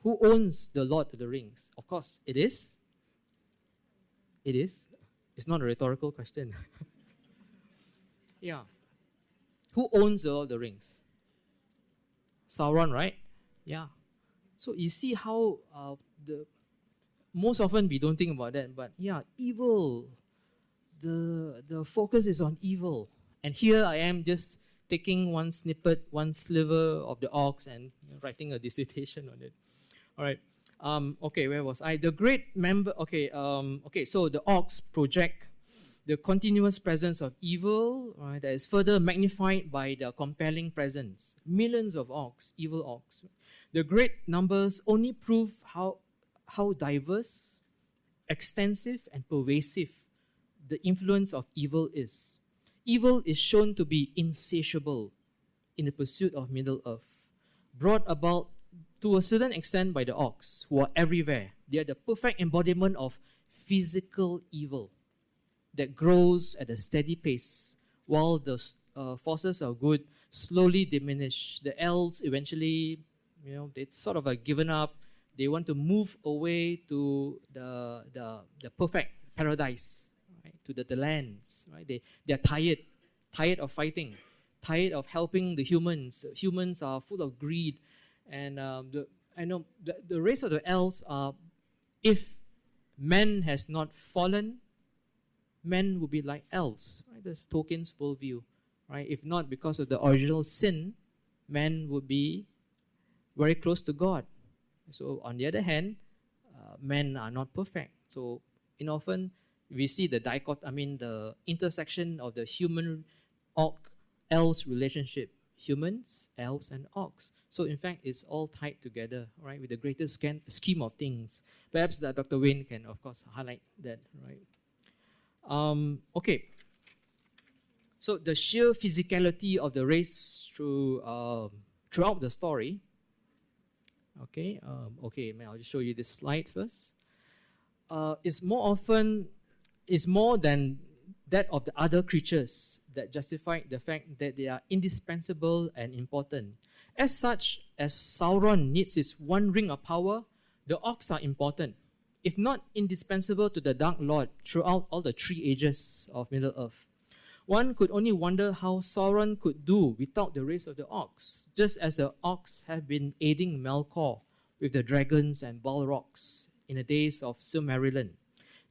Who owns the Lord of the Rings? Of course, it is. It is. It's not a rhetorical question. Yeah. Who owns the Lord of the Rings? Sauron, right? Yeah. So you see how most often we don't think about that, but yeah, evil. The focus is on evil. And here I am just taking one snippet, one sliver of the orcs and writing a dissertation on it. All right. Okay, where was I? The great member. Okay. So the orcs project the continuous presence of evil, right, that is further magnified by the compelling presence. Millions of orcs, evil orcs. The great numbers only prove how diverse, extensive, and pervasive the influence of evil is. Evil is shown to be insatiable in the pursuit of Middle-earth, brought about to a certain extent by the orcs, who are everywhere. They are the perfect embodiment of physical evil that grows at a steady pace, while the forces of good slowly diminish. The elves eventually, they sort of are given up. They want to move away to the perfect paradise, right? To the lands. Right? They are tired of fighting, tired of helping the humans. Humans are full of greed, and the race of the elves are, if man has not fallen, men will be like elves. Right? That's Tolkien's worldview. Right? If not because of the original sin, men would be very close to God. So on the other hand, men are not perfect. So often we see the the intersection of the human-orc-elves relationship, humans, elves, and orcs. So in fact, it's all tied together, right, with the greater scheme of things. Perhaps that Dr. Wain can, of course, highlight that, right? Okay. So the sheer physicality of the race throughout the story. Okay, I'll just show you this slide first. Is more than that of the other creatures that justify the fact that they are indispensable and important. As such, as Sauron needs his one ring of power, the orcs are important, if not indispensable to the Dark Lord throughout all the 3 ages of Middle-earth. One could only wonder how Sauron could do without the race of the orcs, just as the orcs have been aiding Melkor with the dragons and Balrogs in the days of Silmarillion.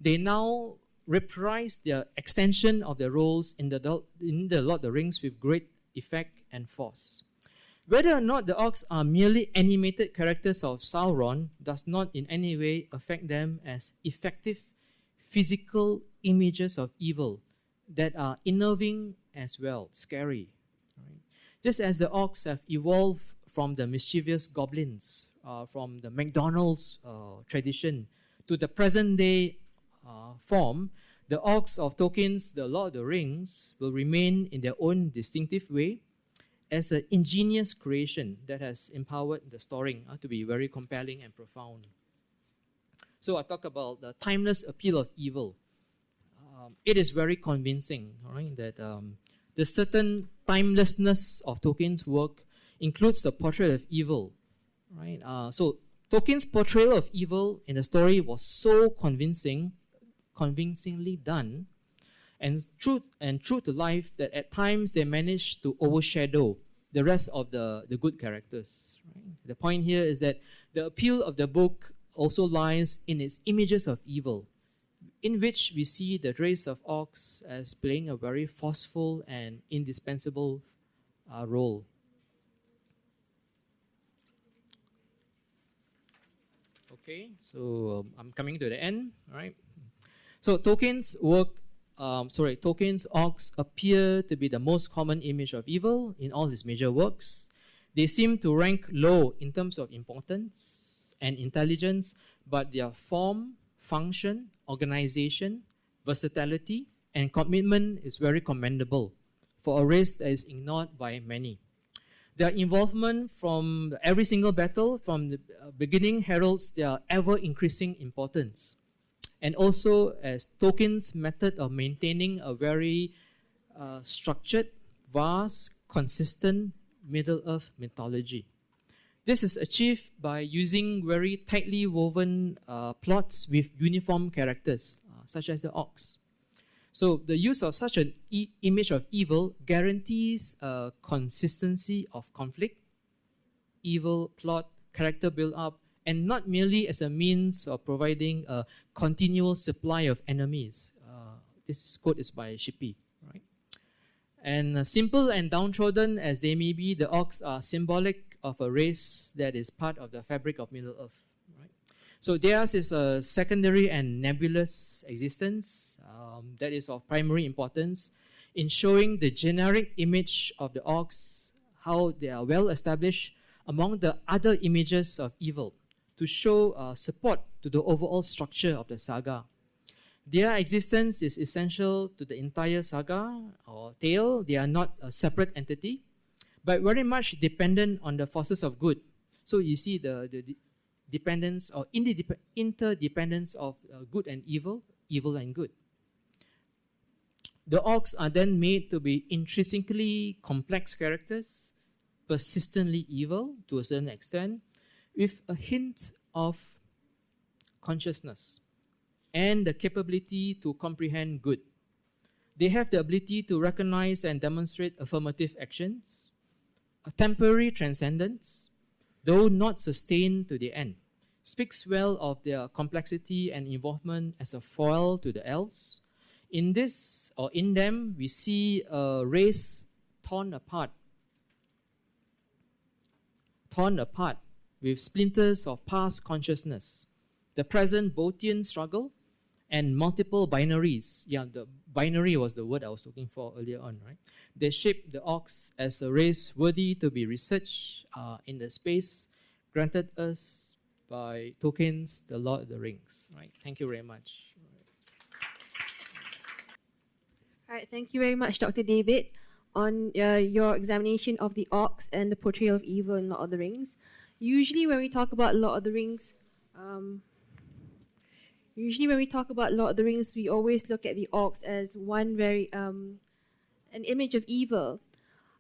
They now reprise their extension of their roles in the Lord of the Rings with great effect and force. Whether or not the orcs are merely animated characters of Sauron does not in any way affect them as effective physical images of evil that are unnerving as well, scary. Right? Just as the orcs have evolved from the mischievous goblins, from the McDonald's tradition to the present day form, the orcs of Tolkien's The Lord of the Rings will remain in their own distinctive way as an ingenious creation that has empowered the story to be very compelling and profound. So I talk about the timeless appeal of evil. It is very convincing, right, that the certain timelessness of Tolkien's work includes the portrait of evil. Right? So Tolkien's portrayal of evil in the story was so convincingly done and true to life that at times they managed to overshadow the rest of the good characters. Right? The point here is that the appeal of the book also lies in its images of evil, in which we see the race of orcs as playing a very forceful and indispensable role. Okay, so I'm coming to the end, right? So Tolkien's orcs appear to be the most common image of evil in all his major works. They seem to rank low in terms of importance and intelligence, but their form, function, organization, versatility, and commitment is very commendable for a race that is ignored by many. Their involvement from every single battle from the beginning heralds their ever-increasing importance, and also as Tolkien's method of maintaining a very structured, vast, consistent Middle-earth mythology. This is achieved by using very tightly woven plots with uniform characters, such as the orcs. So the use of such an image of evil guarantees a consistency of conflict, evil plot, character build-up, and not merely as a means of providing a continual supply of enemies. This quote is by Shippey. Right? And simple and downtrodden as they may be, the orcs are symbolic of a race that is part of the fabric of Middle-earth. Right? So theirs is a secondary and nebulous existence that is of primary importance in showing the generic image of the orcs, how they are well established among the other images of evil, to show support to the overall structure of the saga. Their existence is essential to the entire saga or tale. They are not a separate entity, but very much dependent on the forces of good. So you see the dependence or interdependence of good and evil, evil and good. The orcs are then made to be intrinsically complex characters, persistently evil to a certain extent, with a hint of consciousness and the capability to comprehend good. They have the ability to recognize and demonstrate affirmative actions, a temporary transcendence, though not sustained to the end, speaks well of their complexity and involvement as a foil to the elves. In this, or in them, we see a race torn apart with splinters of past consciousness, the present Botian struggle, and multiple binaries. Yeah, the binary was the word I was looking for earlier on, right? They shape the orcs as a race worthy to be researched in the space granted us by Tolkien's The Lord of the Rings. Right? Thank you very much. All right, thank you very much, Dr. David, on your examination of the orcs and the portrayal of evil in Lord of the Rings. Usually when we talk about Lord of the Rings, we always look at the orcs as one very an image of evil.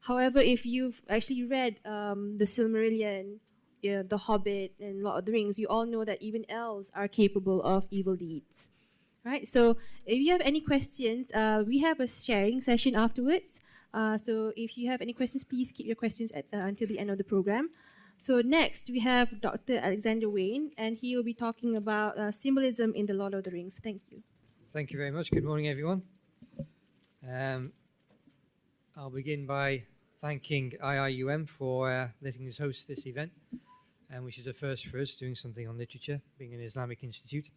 However, if you've actually read the Silmarillion, the Hobbit, and Lord of the Rings, you all know that even elves are capable of evil deeds. Right? So if you have any questions, we have a sharing session afterwards. So if you have any questions, please keep your questions until the end of the program. So next, we have Dr. Alexander Wain, and he will be talking about symbolism in the Lord of the Rings. Thank you. Thank you very much. Good morning, everyone. I'll begin by thanking IIUM for letting us host this event, which is a first for us, doing something on literature, being an Islamic institute.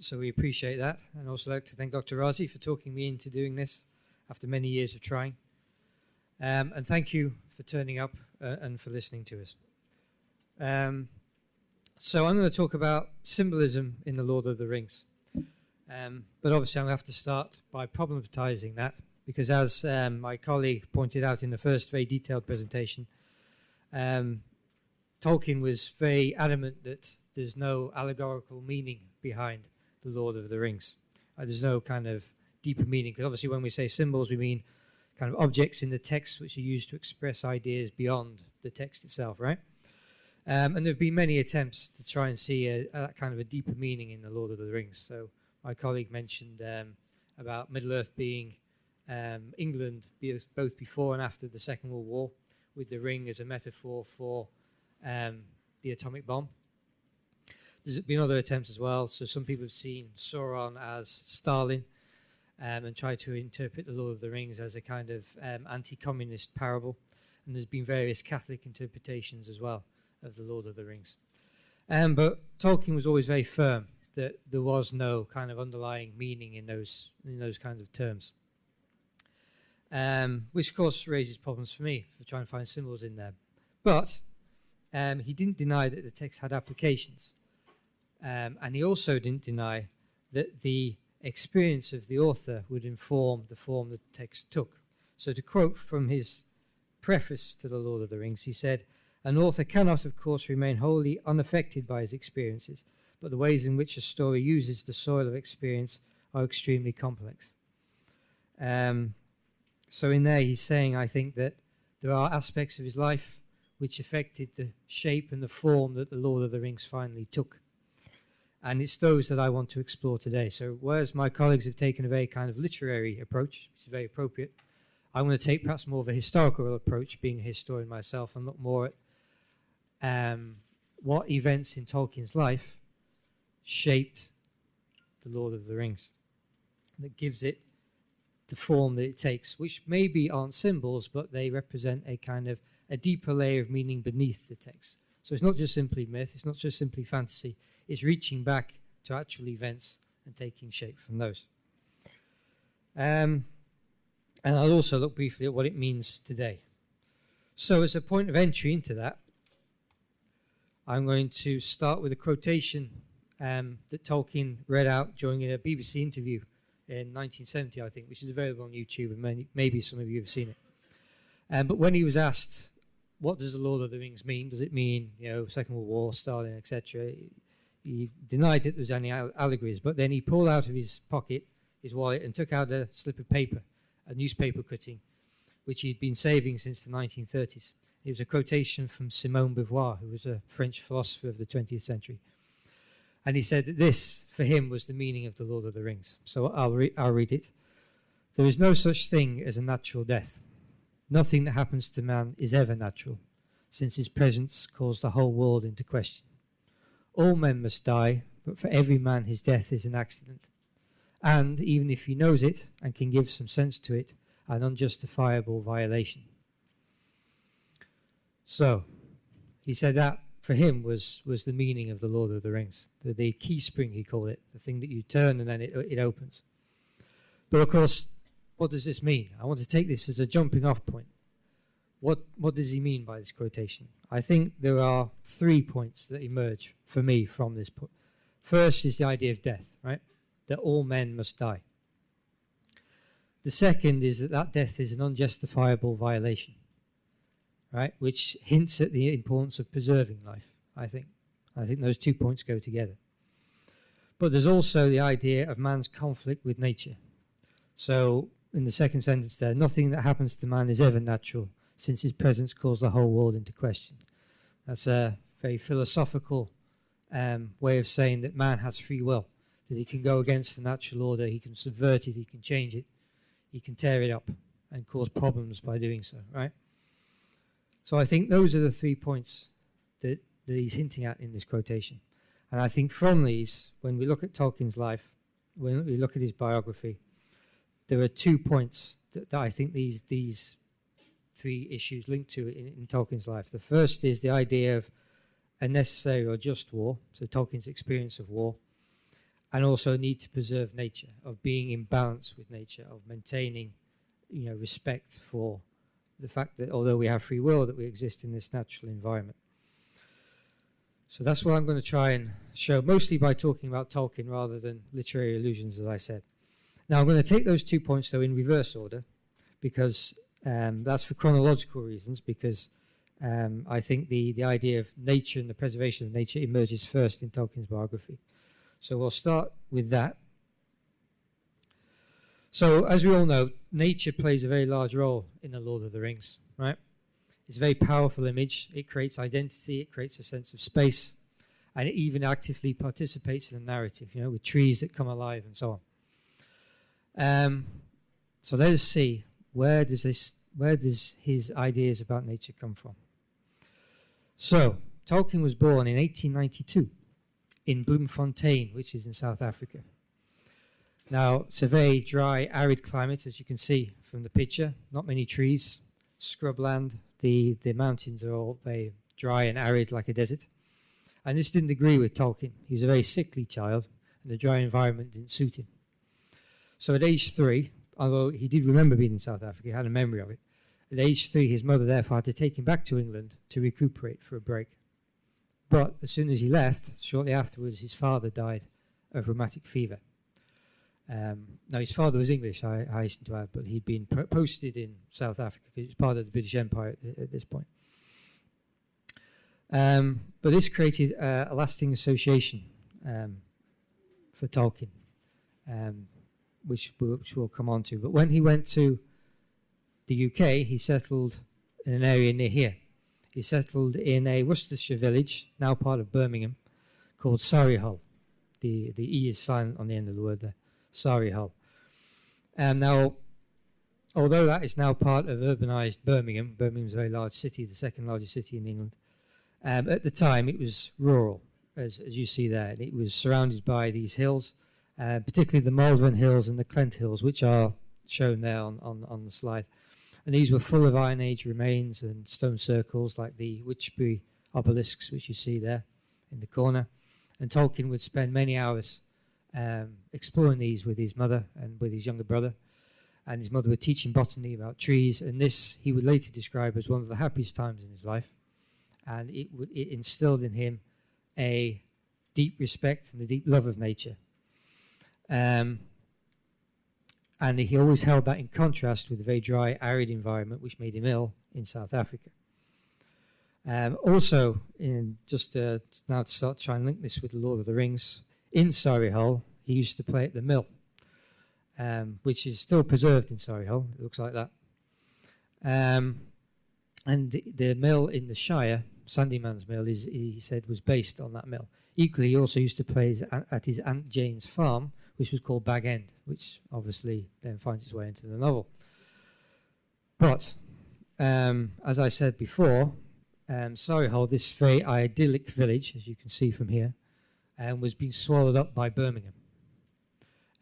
So we appreciate that. And also like to thank Dr. Razi for talking me into doing this after many years of trying. And thank you for turning up and for listening to us. So I'm going to talk about symbolism in the Lord of the Rings. But obviously I'm going to have to start by problematizing that, because as my colleague pointed out in the first very detailed presentation, Tolkien was very adamant that there's no allegorical meaning behind the Lord of the Rings. There's no kind of deeper meaning, because obviously when we say symbols, we mean kind of objects in the text which are used to express ideas beyond the text itself, right? And there have been many attempts to try and see a kind of a deeper meaning in the Lord of the Rings. So my colleague mentioned about Middle-earth being England, both before and after the Second World War, with the ring as a metaphor for the atomic bomb. There's been other attempts as well. So some people have seen Sauron as Stalin and tried to interpret the Lord of the Rings as a kind of anti-communist parable. And there's been various Catholic interpretations as well of the Lord of the Rings. But Tolkien was always very firm that there was no kind of underlying meaning in those kinds of terms. Which of course raises problems for me for trying to find symbols in there. But he didn't deny that the text had applications. And he also didn't deny that the experience of the author would inform the form the text took. So to quote from his preface to The Lord of the Rings, he said, "An author cannot, of course, remain wholly unaffected by his experiences, but the ways in which a story uses the soil of experience are extremely complex." So in there he's saying, I think, that there are aspects of his life which affected the shape and the form that the Lord of the Rings finally took. And it's those that I want to explore today. So whereas my colleagues have taken a very kind of literary approach, which is very appropriate, I'm going to take perhaps more of a historical approach, being a historian myself, and look more at what events in Tolkien's life shaped the Lord of the Rings, that gives it the form that it takes, which maybe aren't symbols, but they represent a kind of a deeper layer of meaning beneath the text. So it's not just simply myth, it's not just simply fantasy, it's reaching back to actual events and taking shape from those. And I'll also look briefly at what it means today. So as a point of entry into that, I'm going to start with a quotation that Tolkien read out during a BBC interview in 1970, I think, which is available on YouTube, and maybe some of you have seen it. But when he was asked, what does the Lord of the Rings mean? Does it mean, Second World War, Stalin, etc.? He denied that there was any allegories, but then he pulled out of his pocket, his wallet, and took out a slip of paper, a newspaper cutting, which he'd been saving since the 1930s. It was a quotation from Simone de Beauvoir, who was a French philosopher of the 20th century. And he said that this, for him, was the meaning of the Lord of the Rings. So I'll read it. "There is no such thing as a natural death. Nothing that happens to man is ever natural, since his presence calls the whole world into question. All men must die, but for every man his death is an accident. And, even if he knows it and can give some sense to it, an unjustifiable violation." So, he said that for him was the meaning of the Lord of the Rings. The key spring, he called it, the thing that you turn and then it opens. But of course, what does this mean? I want to take this as a jumping off point. What does he mean by this quotation? I think there are 3 points that emerge for me from this. First is the idea of death, right? That all men must die. The second is that death is an unjustifiable violation, right? Which hints at the importance of preserving life, I think. I think those 2 points go together. But there's also the idea of man's conflict with nature. So in the second sentence there, nothing that happens to man is ever natural, since his presence calls the whole world into question. That's a very philosophical way of saying that man has free will, that he can go against the natural order, he can subvert it, he can change it, he can tear it up and cause problems by doing so, right? So I think those are the 3 points that he's hinting at in this quotation. And I think from these, when we look at Tolkien's life, when we look at his biography, there are 2 points that I think these 3 issues linked to in Tolkien's life. The first is the idea of a necessary or just war, so Tolkien's experience of war, and also a need to preserve nature, of being in balance with nature, of maintaining, respect for the fact that although we have free will, that we exist in this natural environment. So that's what I'm going to try and show, mostly by talking about Tolkien rather than literary allusions, as I said. Now I'm going to take those 2 points, though, in reverse order, because that's for chronological reasons, because I think the idea of nature and the preservation of nature emerges first in Tolkien's biography. So we'll start with that. So as we all know, nature plays a very large role in The Lord of the Rings, right? It's a very powerful image. It creates identity, it creates a sense of space, and it even actively participates in the narrative, with trees that come alive and so on. So let us see, where does his ideas about nature come from? So, Tolkien was born in 1892 in Bloemfontein, which is in South Africa. Now, it's a very dry, arid climate, as you can see from the picture. Not many trees, scrubland. The mountains are all very dry and arid, like a desert. And this didn't agree with Tolkien. He was a very sickly child, and the dry environment didn't suit him. So at age 3, although he did remember being in South Africa, he had a memory of it, at age 3, his mother therefore had to take him back to England to recuperate for a break. But as soon as he left, shortly afterwards, his father died of rheumatic fever. Now, his father was English, I hasten to add, but he'd been posted in South Africa because it was part of the British Empire at this point. But this created a lasting association for Tolkien, which we'll come on to. But when he went to the UK, he settled in an area near here. He settled in a Worcestershire village, now part of Birmingham, called Solihull. The E is silent on the end of the word there. Solihull. Now, although that is now part of urbanised Birmingham, Birmingham's a very large city, the second largest city in England, at the time it was rural, as you see there. And it was surrounded by these hills, particularly the Malvern Hills and the Clent Hills, which are shown there on the slide. And these were full of Iron Age remains and stone circles like the Witchbury obelisks, which you see there in the corner. And Tolkien would spend many hours exploring these with his mother and with his younger brother. And his mother would teach him botany about trees. And this he would later describe as one of the happiest times in his life. And it instilled in him a deep respect and a deep love of nature. And he always held that in contrast with the very dry, arid environment which made him ill in South Africa. Also, just now to start trying to link this with The Lord of the Rings, in Solihull, he used to play at the mill, which is still preserved in Solihull. It looks like that. And the mill in the Shire, Sandyman's Mill, he said was based on that mill. Equally, he also used to play at his Aunt Jane's farm, which was called Bag End, which obviously then finds its way into the novel. But, as I said before, Solihull, this very idyllic village, as you can see from here, was being swallowed up by Birmingham,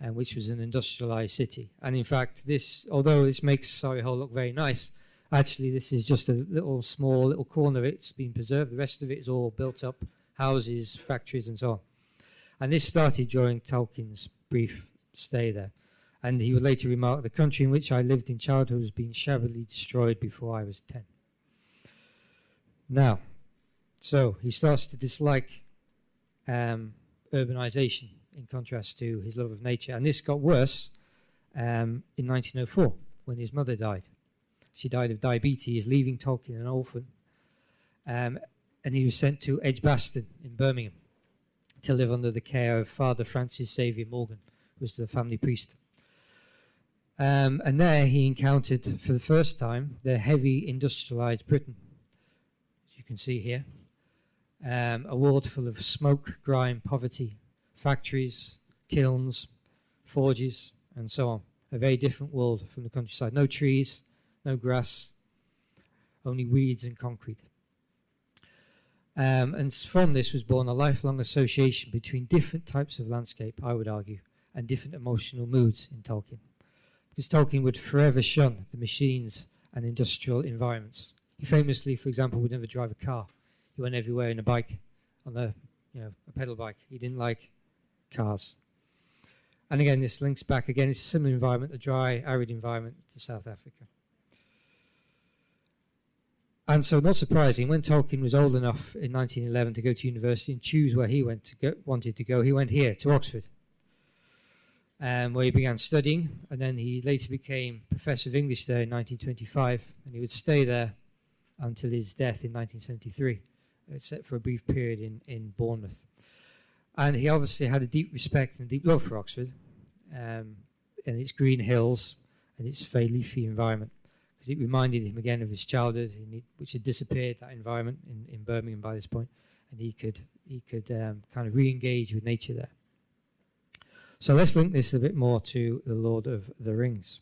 which was an industrialised city. And in fact, although this makes Solihull look very nice, Actually, this is just a little corner of it. It's been preserved. The rest of it is all built up, houses, factories, and so on. And this started during Tolkien's brief stay there. And he would later remark, the country in which I lived in childhood was being shabbily destroyed before I was 10. Now, so he starts to dislike urbanization in contrast to his love of nature. And this got worse in 1904 when his mother died. She died of diabetes, leaving Tolkien an orphan. And he was sent to Edgbaston in Birmingham to live under the care of Father Francis Xavier Morgan, who was the family priest. And there he encountered, for the first time, the heavy industrialized Britain, as you can see here. A world full of smoke, grime, poverty, factories, kilns, forges, and so on. A very different world from the countryside. No trees, no grass, only weeds and concrete. And from this was born a lifelong association between different types of landscape, I would argue, and different emotional moods in Tolkien. Because Tolkien would forever shun the machines and industrial environments. He famously, for example, would never drive a car. He went everywhere in a bike, on a pedal bike. He didn't like cars. And again, this links back again. It's a similar environment, a dry, arid environment to South Africa. And so, not surprising, when Tolkien was old enough in 1911 to go to university and choose where he wanted to go, he went here to Oxford, where he began studying. And then he later became professor of English there in 1925, and he would stay there until his death in 1973, except for a brief period in Bournemouth. And he obviously had a deep respect and deep love for Oxford and its green hills and its very leafy environment, because it reminded him again of his childhood, which had disappeared, that environment in Birmingham by this point, and he could kind of re-engage with nature there. So let's link this a bit more to The Lord of the Rings.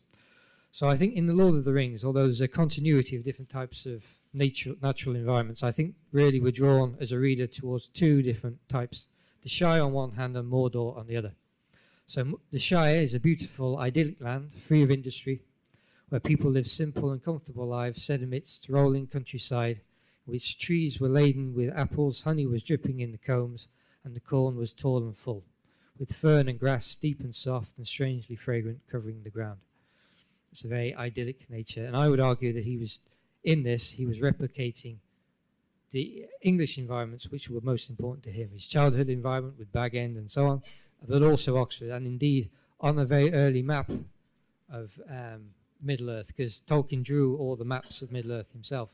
So I think in The Lord of the Rings, although there's a continuity of different types of natural environments, I think really we're drawn as a reader towards two different types. The Shire on one hand and Mordor on the other. So the Shire is a beautiful, idyllic land, free of industry, where people live simple and comfortable lives set amidst rolling countryside, in which trees were laden with apples, honey was dripping in the combs, and the corn was tall and full, with fern and grass deep and soft and strangely fragrant covering the ground. It's a very idyllic nature, and I would argue that he was replicating the English environments which were most important to him, his childhood environment with Bag End and so on, but also Oxford, and indeed on a very early map of Middle-earth, because Tolkien drew all the maps of Middle-earth himself.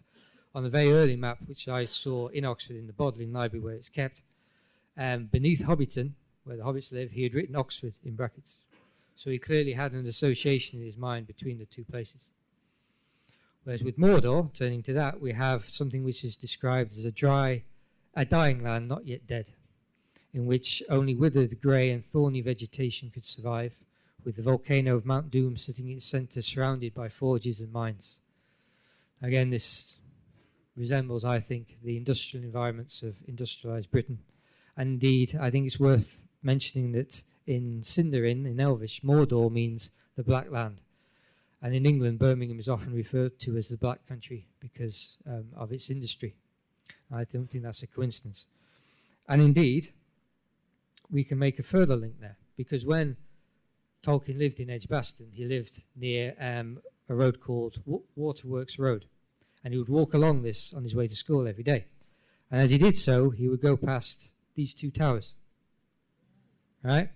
On a very early map, which I saw in Oxford in the Bodleian Library where it's kept, beneath Hobbiton, where the hobbits live, he had written Oxford in brackets. So he clearly had an association in his mind between the two places. Whereas with Mordor, turning to that, we have something which is described as a dying land not yet dead, in which only withered, grey and thorny vegetation could survive, with the volcano of Mount Doom sitting in its centre surrounded by forges and mines. Again, this resembles, I think, the industrial environments of industrialised Britain. And indeed, I think it's worth mentioning that in Sindarin, in Elvish, Mordor means the Black Land. And in England, Birmingham is often referred to as the Black Country because of its industry. I don't think that's a coincidence. And indeed, we can make a further link there, because when Tolkien lived in Edgbaston, he lived near a road called Waterworks Road. And he would walk along this on his way to school every day. And as he did so, he would go past these two towers. Right?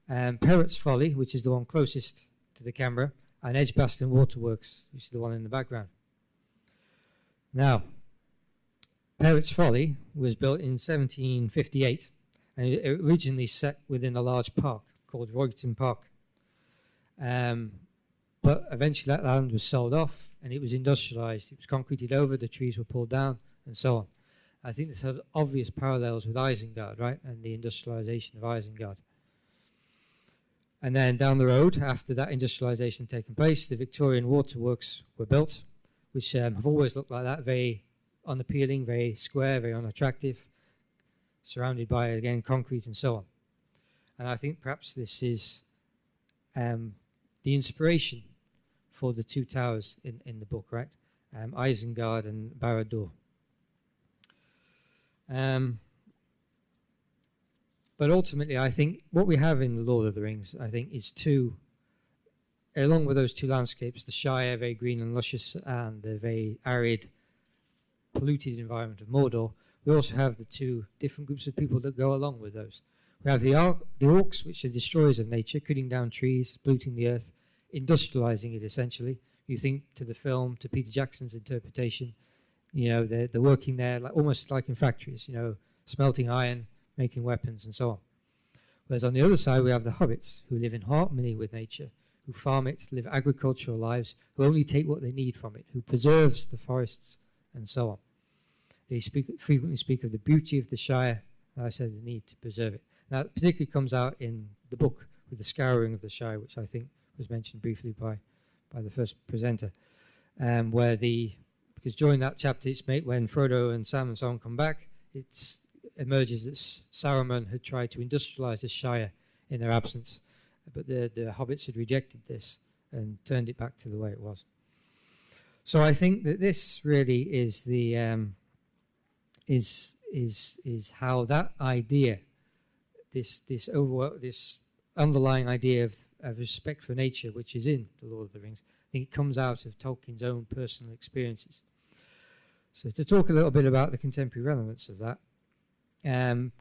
Perrott's Folly, which is the one closest to the camera, and Edgbaston Waterworks, which is the one in the background. Now, Perrott's Folly was built in 1758, and it originally set within a large park called Royton Park. But eventually that land was sold off, and it was industrialised. It was concreted over, the trees were pulled down, and so on. I think this has obvious parallels with Isengard, right, and the industrialisation of Isengard. And then down the road, after that industrialisation had taken place, the Victorian waterworks were built, which have always looked like that, very unappealing, very square, very unattractive, surrounded by, again, concrete and so on. And I think perhaps this is the inspiration for the two towers in the book, right? Isengard and Barad-dûr. But ultimately, I think what we have in The Lord of the Rings, I think, is two, along with those two landscapes, the Shire, very green and luscious, and the very arid, polluted environment of Mordor, we also have the two different groups of people that go along with those. We have the orcs, which are destroyers of nature, cutting down trees, polluting the earth, industrializing it essentially. You think to the film, to Peter Jackson's interpretation, they're working there almost like in factories, smelting iron, making weapons and so on. Whereas on the other side we have the hobbits, who live in harmony with nature, who farm it, live agricultural lives, who only take what they need from it, who preserves the forests and so on. They frequently speak of the beauty of the Shire, and I said the need to preserve it. Now, it particularly comes out in the book with the scouring of the Shire, which I think was mentioned briefly by the first presenter, because during that chapter, when Frodo and Sam and so on come back, it emerges that Saruman had tried to industrialize the Shire in their absence, but the hobbits had rejected this and turned it back to the way it was. So I think that this really is the is how that idea, this underlying idea of respect for nature, which is in The Lord of the Rings, I think it comes out of Tolkien's own personal experiences. So to talk a little bit about the contemporary relevance of that,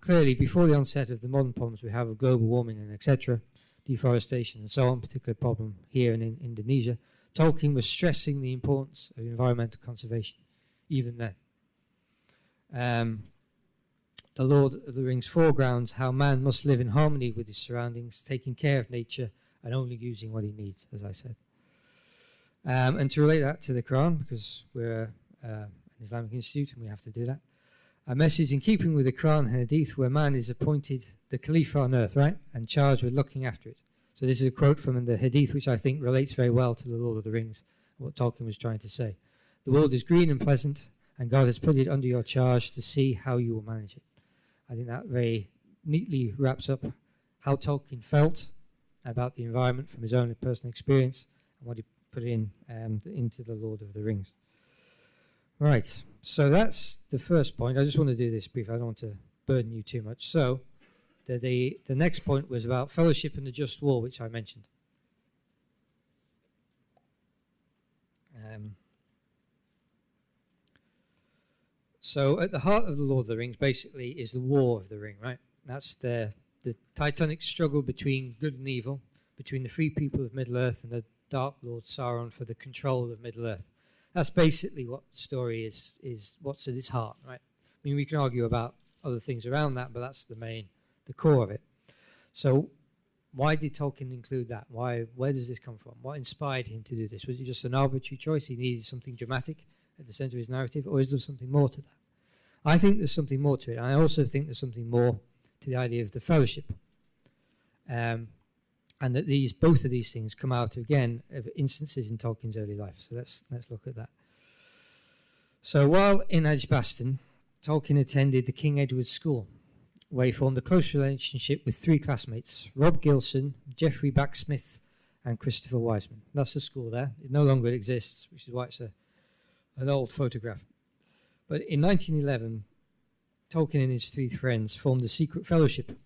clearly before the onset of the modern problems we have of global warming and etc., deforestation and so on, particular problem here in Indonesia, Tolkien was stressing the importance of environmental conservation, even then. The Lord of the Rings foregrounds how man must live in harmony with his surroundings, taking care of nature and only using what he needs, as I said. And to relate that to the Quran, because we're an Islamic institute and we have to do that, a message in keeping with the Quran and Hadith where man is appointed the Khalifa on earth, right, and charged with looking after it. So this is a quote from the Hadith which I think relates very well to the Lord of the Rings, what Tolkien was trying to say. The world is green and pleasant, and God has put it under your charge to see how you will manage it. I think that very neatly wraps up how Tolkien felt about the environment from his own personal experience and what he put into the Lord of the Rings. Right, so that's the first point. I just want to do this brief. I don't want to burden you too much. So the next point was about fellowship and the just war, which I mentioned. So at the heart of the Lord of the Rings basically is the War of the Ring, right? That's the titanic struggle between good and evil, between the free people of Middle-earth and the Dark Lord Sauron for the control of Middle-earth. That's basically what the story is what's at its heart, right? I mean, we can argue about other things around that, but that's the core of it. So why did Tolkien include that? Where does this come from? What inspired him to do this? Was it just an arbitrary choice? He needed something dramatic at the center of his narrative, or is there something more to that? I think there's something more to it. And I also think there's something more to the idea of the fellowship. And that both of these things come out, again, of instances in Tolkien's early life. So let's look at that. So while in Edgbaston, Tolkien attended the King Edward School, where he formed a close relationship with three classmates, Rob Gilson, Geoffrey Backsmith, and Christopher Wiseman. That's the school there. It no longer exists, which is why it's an old photograph. But in 1911, Tolkien and his three friends formed a secret fellowship,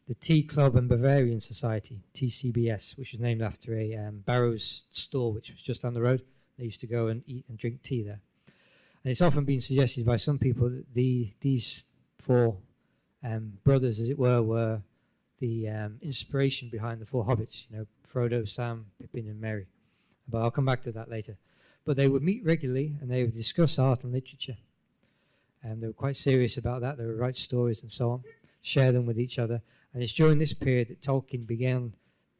the Tea Club and Bavarian Society, TCBS, which was named after a Barrow's store, which was just down the road. They used to go and eat and drink tea there. And it's often been suggested by some people that these four brothers, as it were the inspiration behind the four hobbits, Frodo, Sam, Pippin, and Merry. But I'll come back to that later. But they would meet regularly and they would discuss art and literature. And they were quite serious about that. They would write stories and so on, share them with each other. And it's during this period that Tolkien began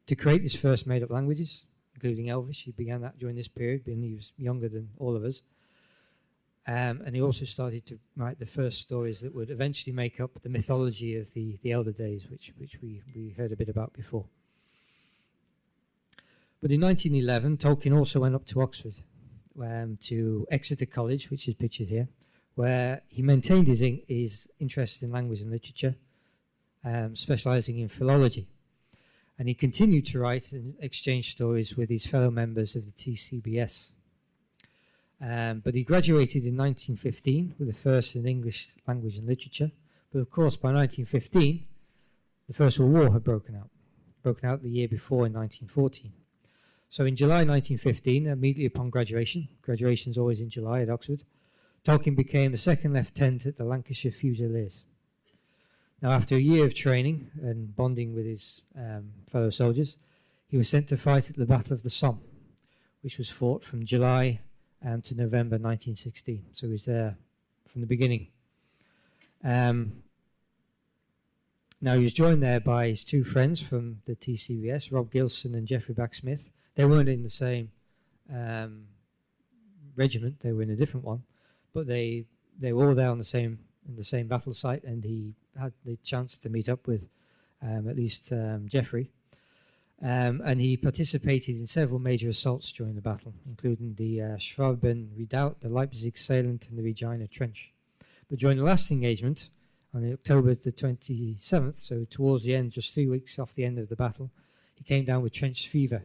to create his first made-up languages, including Elvish. He began that during this period, being he was younger than all of us. And he also started to write the first stories that would eventually make up the mythology of the Elder Days, which we heard a bit about before. But in 1911, Tolkien also went up to Oxford, to Exeter College, which is pictured here, where he maintained his interest in language and literature, specializing in philology. And he continued to write and exchange stories with his fellow members of the TCBS. But he graduated in 1915 with a first in English language and literature. But of course, by 1915, the First World War had broken out the year before in 1914. So in July 1915, immediately upon graduation is always in July at Oxford, Tolkien became a second lieutenant at the Lancashire Fusiliers. Now, after a year of training and bonding with his fellow soldiers, he was sent to fight at the Battle of the Somme, which was fought from July to November 1916. So he was there from the beginning. Now, he was joined there by his two friends from the TCBS, Rob Gilson and Geoffrey Back-Smith. They weren't in the same regiment; they were in a different one, but they were all there on in the same battle site, and he had the chance to meet up with at least Geoffrey, and he participated in several major assaults during the battle, including the Schwaben Redoubt, the Leipzig Salient, and the Regina Trench. But during the last engagement, on October the 27th, so towards the end, just 3 weeks off the end of the battle, he came down with trench fever,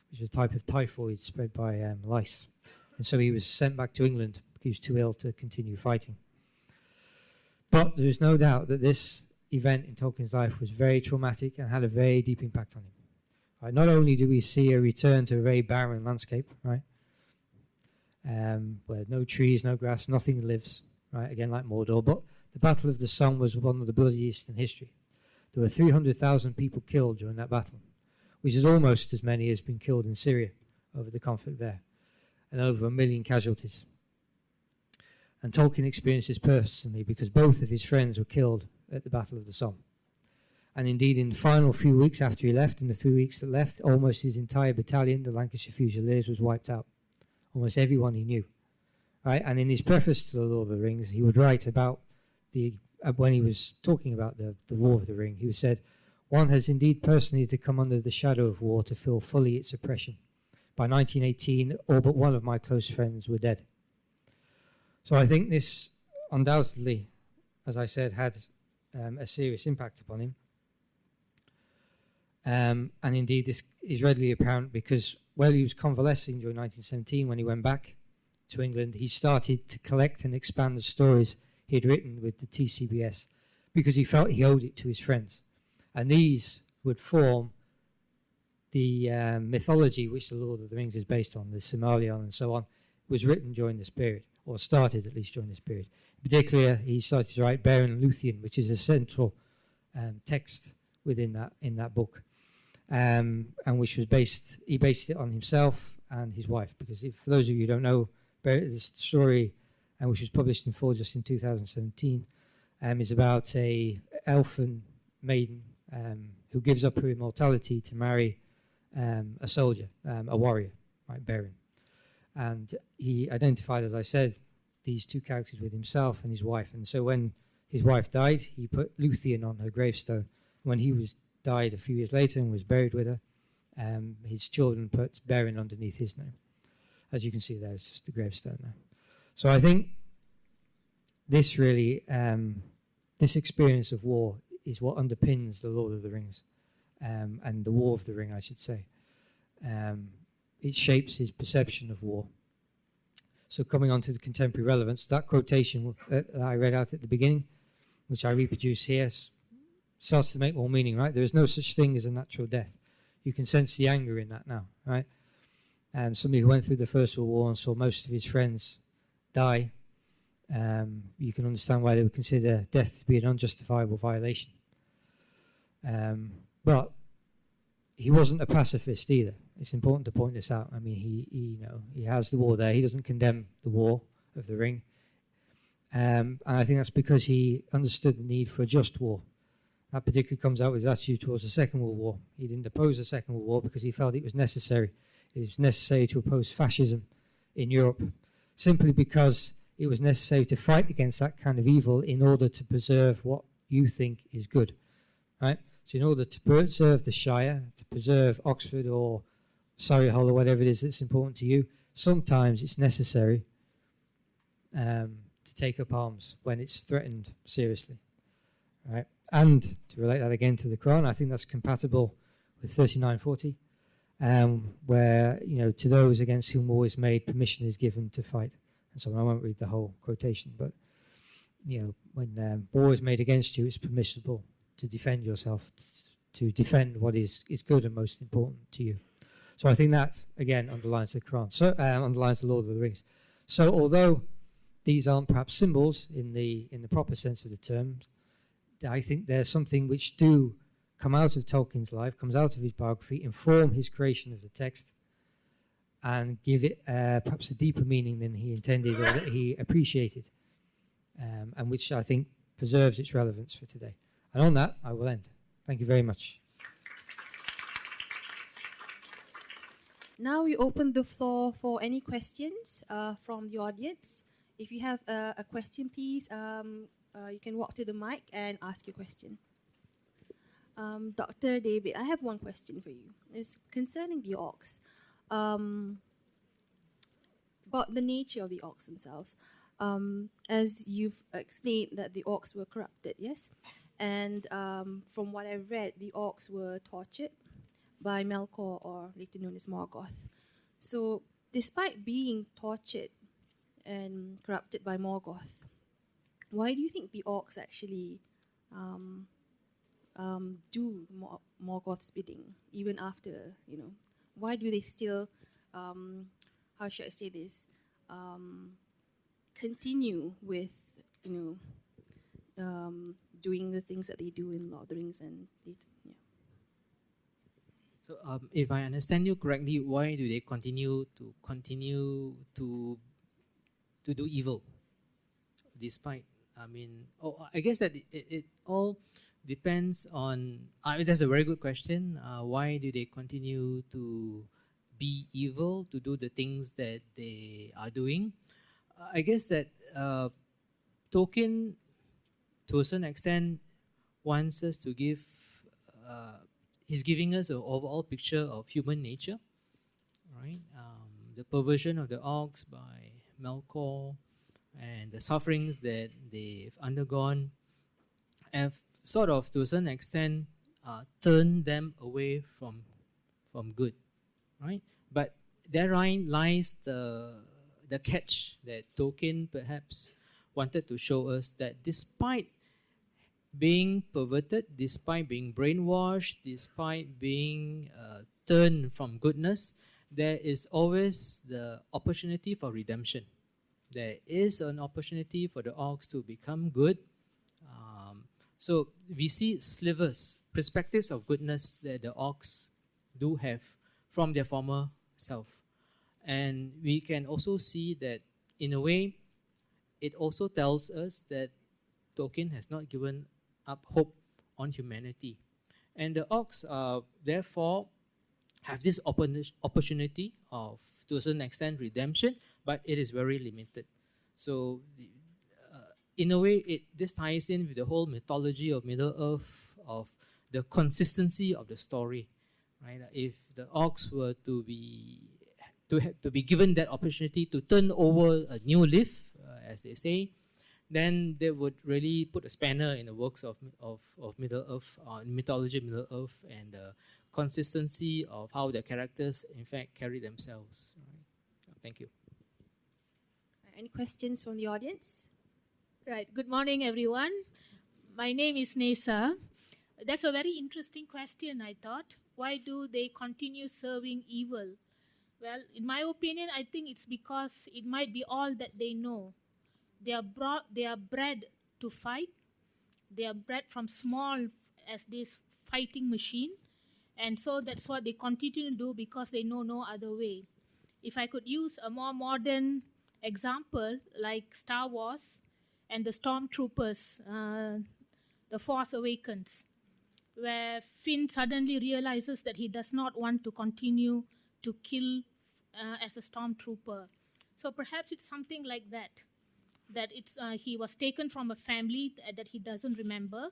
which is a type of typhoid spread by lice. And so he was sent back to England because he was too ill to continue fighting. But there is no doubt that this event in Tolkien's life was very traumatic and had a very deep impact on him. Right, not only do we see a return to a very barren landscape, right, where no trees, no grass, nothing lives, right, again like Mordor, but the Battle of the Somme was one of the bloodiest in history. There were 300,000 people killed during that battle, which is almost as many as have been killed in Syria over the conflict there, and over 1 million casualties. And Tolkien experienced this personally because both of his friends were killed at the Battle of the Somme. And indeed, in the final few weeks after he left, in the 3 weeks that left, almost his entire battalion, the Lancashire Fusiliers, was wiped out. Almost everyone he knew. Right? And in his preface to The Lord of the Rings, he would write about when he was talking about the War of the Ring, he said, "One has indeed personally to come under the shadow of war to feel fully its oppression. By 1918, all but one of my close friends were dead." So I think this undoubtedly, as I said, had a serious impact upon him. And indeed, this is readily apparent because while he was convalescing during 1917, when he went back to England, he started to collect and expand the stories he had written with the TCBS because he felt he owed it to his friends. And these would form the mythology which The Lord of the Rings is based on, the Silmarillion and so on, was written during this period, or started at least during this period. In particular, he started to write Beren and Luthien, which is a central text within that book, and which was he based it on himself and his wife, because for those of you who don't know, this story, which was published in full just in 2017, is about a elfin maiden who gives up her immortality to marry a soldier, a warrior, right, Beren. And he identified, as I said, these two characters with himself and his wife. And so when his wife died, he put Luthien on her gravestone. When he died a few years later and was buried with her, his children put Beren underneath his name. As you can see there, it's just the gravestone there. So I think this really, this experience of war is what underpins The Lord of the Rings, and the War of the Ring, I should say. It shapes his perception of war. So coming on to the contemporary relevance, that quotation that I read out at the beginning, which I reproduce here, starts to make more meaning, right? There is no such thing as a natural death. You can sense the anger in that now, right? Somebody who went through the First World War and saw most of his friends die, you can understand why they would consider death to be an unjustifiable violation. But he wasn't a pacifist either. It's important to point this out. I mean, he has the war there. He doesn't condemn the War of the Ring. And I think that's because he understood the need for a just war. That particularly comes out with his attitude towards the Second World War. He didn't oppose the Second World War because he felt it was necessary. It was necessary to oppose fascism in Europe, simply because it was necessary to fight against that kind of evil in order to preserve what you think is good, right? So in order to preserve the Shire, to preserve Oxford or Solihull or whatever it is that's important to you, sometimes it's necessary to take up arms when it's threatened seriously, right? And to relate that again to the Quran, I think that's compatible with 3940, where, to those against whom war is made, permission is given to fight. and so on. I won't read the whole quotation, but when war is made against you, it's permissible to defend yourself, to defend what is good and most important to you. So I think that, again, underlines the Quran, underlines the Lord of the Rings. So although these aren't perhaps symbols in the proper sense of the term, I think there's something which do come out of Tolkien's life, comes out of his biography, inform his creation of the text, and give it perhaps a deeper meaning than he intended or that he appreciated, and which I think preserves its relevance for today. And on that, I will end. Thank you very much. Now we open the floor for any questions from the audience. If you have a question, please, you can walk to the mic and ask your question. Dr. David, I have one question for you. It's concerning the orcs. About the nature of the orcs themselves. As you've explained that the orcs were corrupted, yes? And from what I've read, the orcs were tortured by Melkor, or later known as Morgoth. So despite being tortured and corrupted by Morgoth, why do you think the orcs actually do Morgoth's bidding, even after, why do they still, how should I say this, continue with, doing the things that they do in Lord of the Rings and So, if I understand you correctly, why do they continue to do evil, despite? I guess that it all depends on. That's a very good question. Why do they continue to be evil, to do the things that they are doing? I guess that Tolkien, to a certain extent, wants us to give. He's giving us an overall picture of human nature, right? The perversion of the orcs by Melkor and the sufferings that they've undergone have sort of, to a certain extent, turned them away from good, right? But therein lies the catch that Tolkien perhaps wanted to show us, that despite being perverted, despite being brainwashed, despite being turned from goodness, there is always the opportunity for redemption. There is an opportunity for the orcs to become good. So we see slivers, perspectives of goodness that the orcs do have from their former self. And we can also see that, in a way, it also tells us that Tolkien has not given up hope on humanity. And the orcs, therefore, have this opportunity of, to a certain extent, redemption, but it is very limited. So, in a way, this ties in with the whole mythology of Middle-earth, of the consistency of the story, right? If the orcs were to be given that opportunity to turn over a new leaf, as they say, then they would really put a spanner in the works of Middle-earth, mythology of Middle-earth, and the consistency of how the characters, in fact, carry themselves. Right? Thank you. Any questions from the audience? Right. Good morning, everyone. My name is Nesa. That's a very interesting question, I thought. Why do they continue serving evil? Well, in my opinion, I think it's because it might be all that they know. They are bred to fight. They are bred from small as this fighting machine. And so that's what they continue to do, because they know no other way. If I could use a more modern example, like Star Wars and the Stormtroopers, The Force Awakens, where Finn suddenly realizes that he does not want to continue to kill as a Stormtrooper. So perhaps it's something like that. That he was taken from a family that he doesn't remember.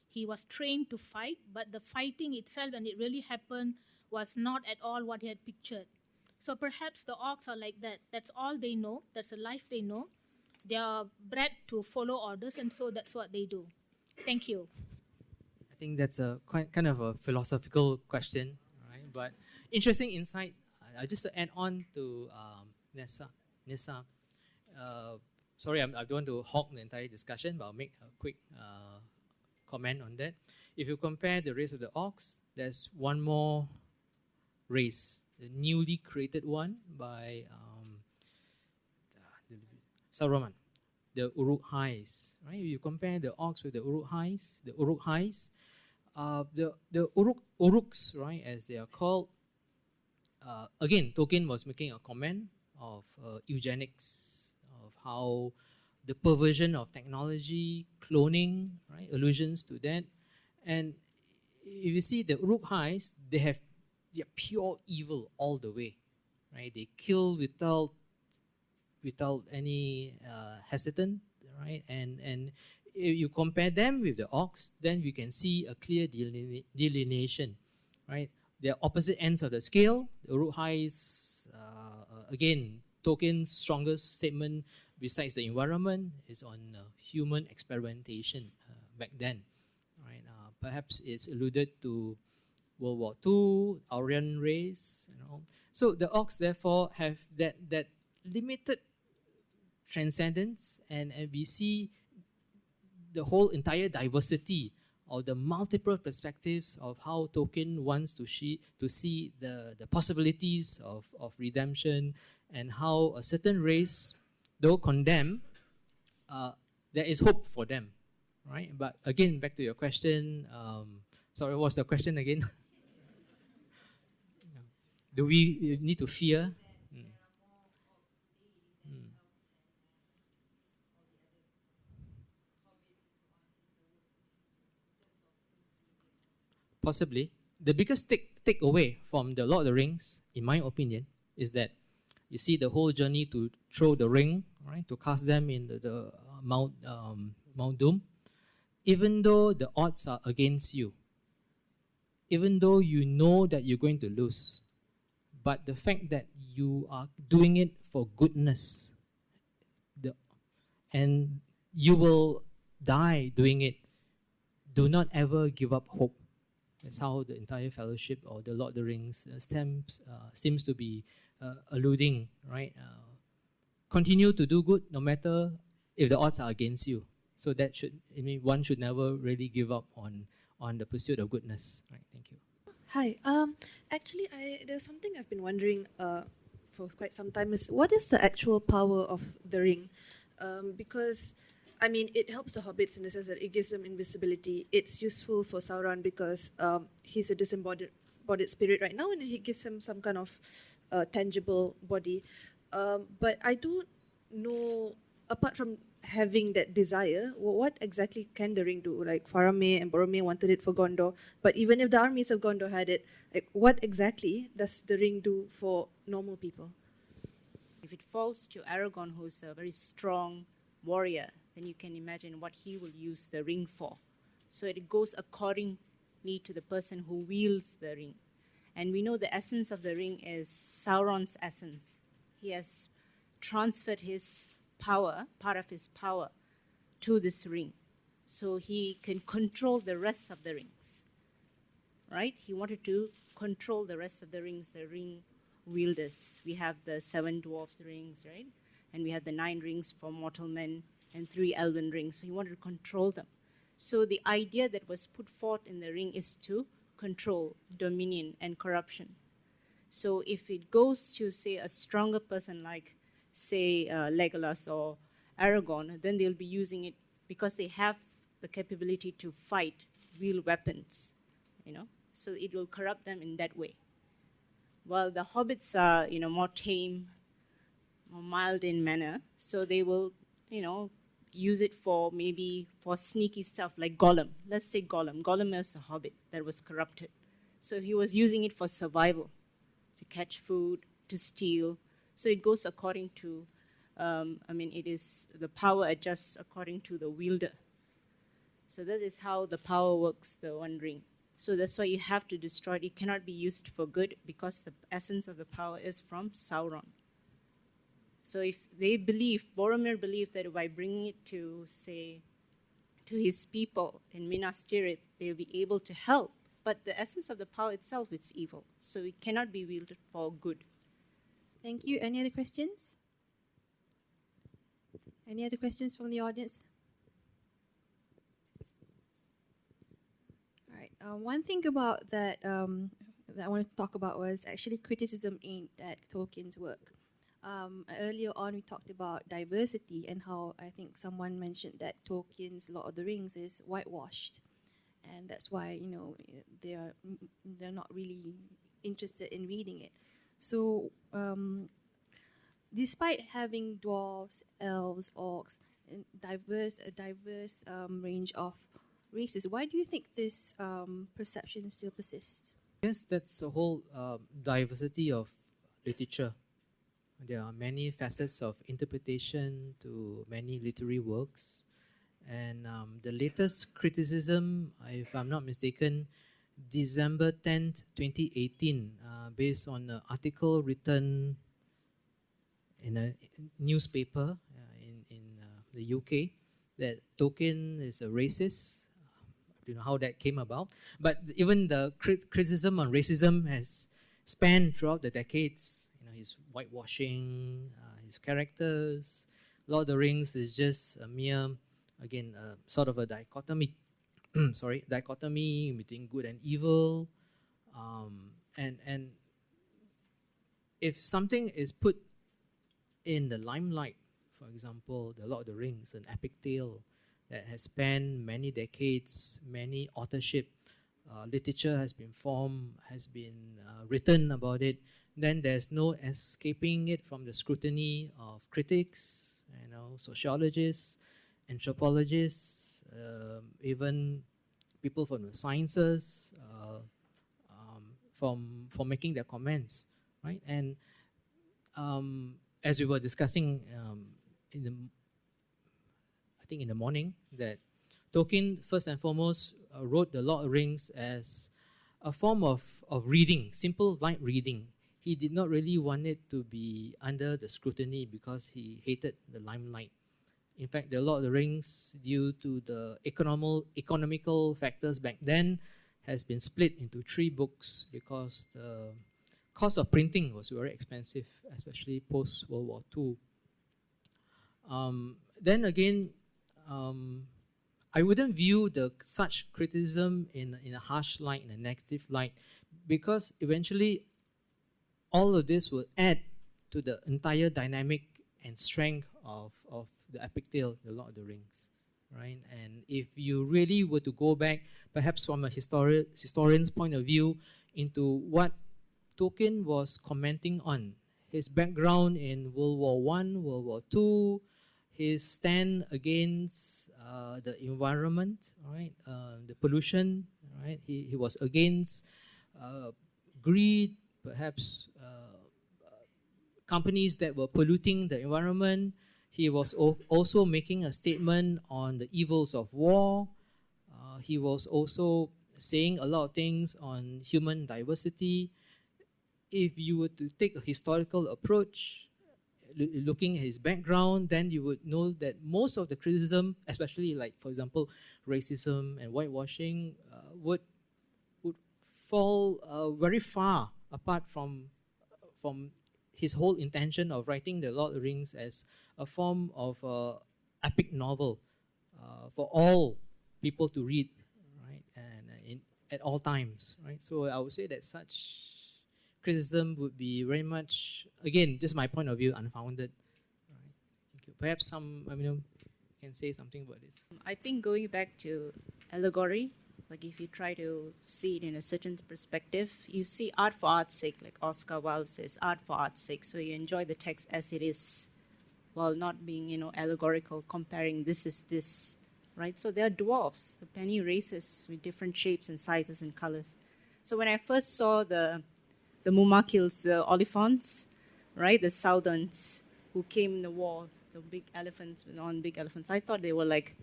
He was trained to fight, but the fighting itself, when it really happened, was not at all what he had pictured. So perhaps the orcs are like that. That's all they know. That's the life they know. They are bred to follow orders, and so that's what they do. Thank you. I think that's a kind of a philosophical question, right? But interesting insight. Just to add on to Nessa. sorry, I don't want to hog the entire discussion, but I'll make a quick comment on that. If you compare the race of the ox, there's one more race, the newly created one by Saruman, the Uruk-hais. Right? If you compare the ox with the Uruk-hais, the Uruks, right, as they are called. Again, Tolkien was making a comment of eugenics, of how the perversion of technology, cloning, right, allusions to that. And if you see the Uruk-hais, they're pure evil all the way, right? They kill without any hesitant, right? And if you compare them with the ox, then we can see a clear delineation, right? They're opposite ends of the scale. The Uruk-hais, again, Tolkien's strongest statement besides the environment is on human experimentation back then, right? Perhaps it's alluded to World War II, Aryan race, you know. So the ox therefore have that limited transcendence, and we see the whole entire diversity or the multiple perspectives of how Tolkien wants to see the possibilities of redemption, and how a certain race, though condemned, there is hope for them, right? But again, back to your question, sorry, what's the question again? Do we need to fear? Possibly. The biggest takeaway from the Lord of the Rings, in my opinion, is that you see the whole journey to throw the ring, right, to cast them in the Mount Doom. Even though the odds are against you, even though you know that you're going to lose, but the fact that you are doing it for goodness, and you will die doing it, do not ever give up hope. That's how the entire fellowship or the Lord of the Rings seems to be alluding, right? Continue to do good no matter if the odds are against you. So that one should never really give up on the pursuit of goodness. Right? Thank you. Hi. Actually, there's something I've been wondering for quite some time is what is the actual power of the ring? Because I mean, it helps the hobbits in the sense that it gives them invisibility. It's useful for Sauron because he's a disembodied spirit right now, and he gives him some kind of tangible body. But I don't know, apart from having that desire, what exactly can the ring do? Like Faramir and Boromir wanted it for Gondor, but even if the armies of Gondor had it, like what exactly does the ring do for normal people? If it falls to Aragorn, who's a very strong warrior, then you can imagine what he will use the ring for. So it goes accordingly to the person who wields the ring. And we know the essence of the ring is Sauron's essence. He has transferred his power, part of his power, to this ring. So he can control the rest of the rings. Right? He wanted to control the rest of the rings, the ring wielders. We have the 7 dwarfs rings, right? And we have the 9 rings for mortal men and 3 elven rings. So he wanted to control them. So the idea that was put forth in the ring is to control, dominion, and corruption. So if it goes to, say, a stronger person like, say, Legolas or Aragorn, then they'll be using it because they have the capability to fight, wield weapons, you know. So it will corrupt them in that way. While the hobbits are, more tame, more mild in manner, so they will, use it for sneaky stuff like Gollum. Let's say Gollum. Gollum is a hobbit that was corrupted. So he was using it for survival, to catch food, to steal. So it goes according to, it is the power adjusts according to the wielder. So that is how the power works, the One Ring. So that's why you have to destroy it. It cannot be used for good because the essence of the power is from Sauron. So if they Boromir believed that by bringing it to, say, to his people in Minas Tirith, they'll be able to help. But the essence of the power itself is evil. So it cannot be wielded for good. Thank you. Any other questions? Any other questions from the audience? All right. One thing about that that I wanted to talk about was actually criticism aimed at Tolkien's work. Earlier on, we talked about diversity and how I think someone mentioned that Tolkien's Lord of the Rings is whitewashed, and that's why they're not really interested in reading it. So, despite having dwarves, elves, orcs, and a diverse range of races, why do you think this perception still persists? Yes, that's the whole diversity of literature. There are many facets of interpretation to many literary works. And the latest criticism, if I'm not mistaken, December 10th, 2018, based on an article written in a newspaper in the UK, that Tolkien is a racist. I don't know how that came about. But even the criticism on racism has spanned throughout the decades. His whitewashing, his characters. Lord of the Rings is just a mere, again, sort of a dichotomy. Dichotomy between good and evil. And if something is put in the limelight, for example, the Lord of the Rings, an epic tale that has spanned many decades, many authorship, literature has been formed, has been written about it, then there's no escaping it from the scrutiny of critics, sociologists, anthropologists, even people from the sciences, for making their comments, right? And as we were discussing in the morning, that Tolkien first and foremost wrote the Lord of the Rings as a form of reading, simple light reading. He did not really want it to be under the scrutiny because he hated the limelight. In fact, the Lord of the Rings, due to the economical factors back then, has been split into 3 books because the cost of printing was very expensive, especially post-World War II. Then again, I wouldn't view such criticism in a harsh light, in a negative light, because eventually all of this will add to the entire dynamic and strength of the epic tale, the Lord of the Rings, right? And if you really were to go back, perhaps from a historian's point of view, into what Tolkien was commenting on, his background in World War I, World War II, his stand against the environment, right? The pollution, right? He was against greed, perhaps companies that were polluting the environment. He was also making a statement on the evils of war. He was also saying a lot of things on human diversity. If you were to take a historical approach, looking at his background, then you would know that most of the criticism, especially like, for example, racism and whitewashing, would fall very far apart from his whole intention of writing the Lord of the Rings as a form of epic novel for all people to read, right? And at all times, right? So I would say that such criticism would be very much, again, just my point of view, unfounded. Right? Thank you. Perhaps some, can say something about this. I think going back to allegory, like if you try to see it in a certain perspective, you see art for art's sake, like Oscar Wilde says, art for art's sake. So you enjoy the text as it is, while not being, allegorical, comparing this is this, right? So there are dwarfs, the many races with different shapes and sizes and colors. So when I first saw the Mumakils, the Oliphaunts, right, the Southerns who came in the war, the big elephants, on big elephants, I thought they were like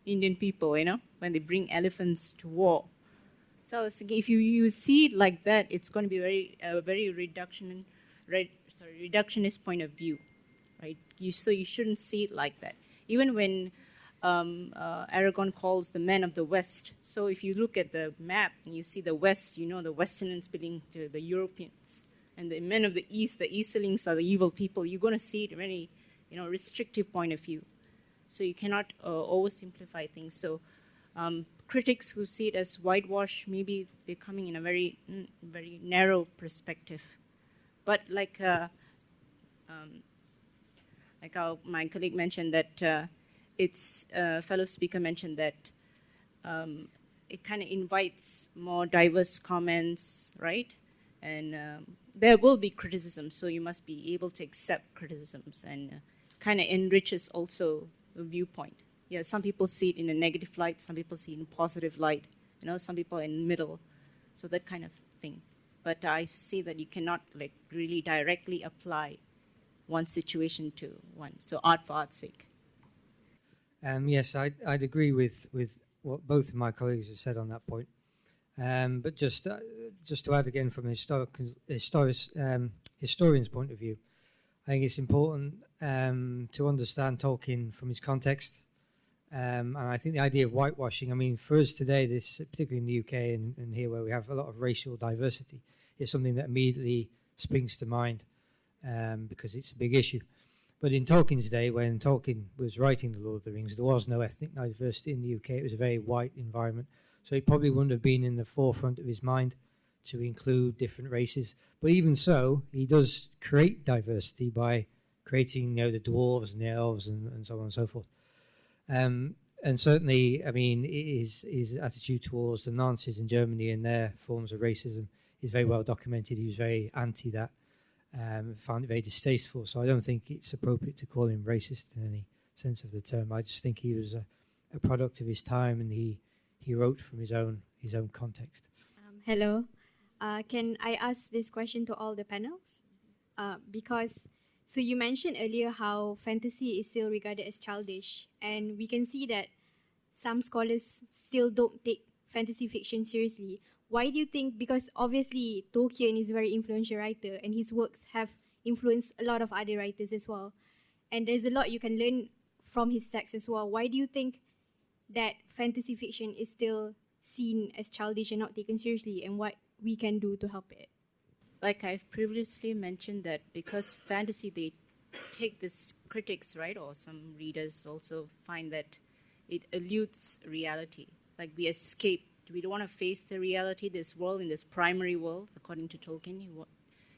Indian people, when they bring elephants to war. So I was thinking, if you see it like that, it's going to be very reductionist point of view, right? So you shouldn't see it like that. Even when Aragorn calls the men of the West. So if you look at the map and you see the West, the Westerners belong to the Europeans. And the men of the East, the Easterlings are the evil people. You're going to see it very restrictive point of view. So you cannot oversimplify things. So critics who see it as whitewash, maybe they're coming in a very, very narrow perspective. But like my colleague mentioned that fellow speaker mentioned that it kind of invites more diverse comments, right? And there will be criticism, so you must be able to accept criticisms, and kind of enriches also a viewpoint. Yeah, some people see it in a negative light, some people see it in a positive light, some people in the middle, so that kind of thing. But I see that you cannot really directly apply one situation to one. So art for art's sake. Yes, I'd agree with what both of my colleagues have said on that point. But just to add again from a historian's point of view, I think it's important to understand Tolkien from his context. And I think the idea of whitewashing, I mean, for us today, this particularly in the UK and here where we have a lot of racial diversity, is something that immediately springs to mind because it's a big issue. But in Tolkien's day, when Tolkien was writing The Lord of the Rings, there was no ethnic diversity in the UK. It was a very white environment. So it probably wouldn't have been in the forefront of his mind to include different races. But even so, he does create diversity by creating, the dwarves and the elves and so on and so forth. And certainly, I mean, his attitude towards the Nazis in Germany and their forms of racism is very well documented. He was very anti that, found it very distasteful. So I don't think it's appropriate to call him racist in any sense of the term. I just think he was a product of his time, and he wrote from his own context. Hello. Can I ask this question to all the panels? So you mentioned earlier how fantasy is still regarded as childish, and we can see that some scholars still don't take fantasy fiction seriously. Why do you think? Because obviously Tolkien is a very influential writer, and his works have influenced a lot of other writers as well. And there's a lot you can learn from his text as well. Why do you think that fantasy fiction is still seen as childish and not taken seriously, and what we can do to help it? Like I've previously mentioned, that because fantasy, they take this, critics, right, or some readers also find that it eludes reality. Like we escape. We don't want to face the reality, this world, in this primary world, according to Tolkien.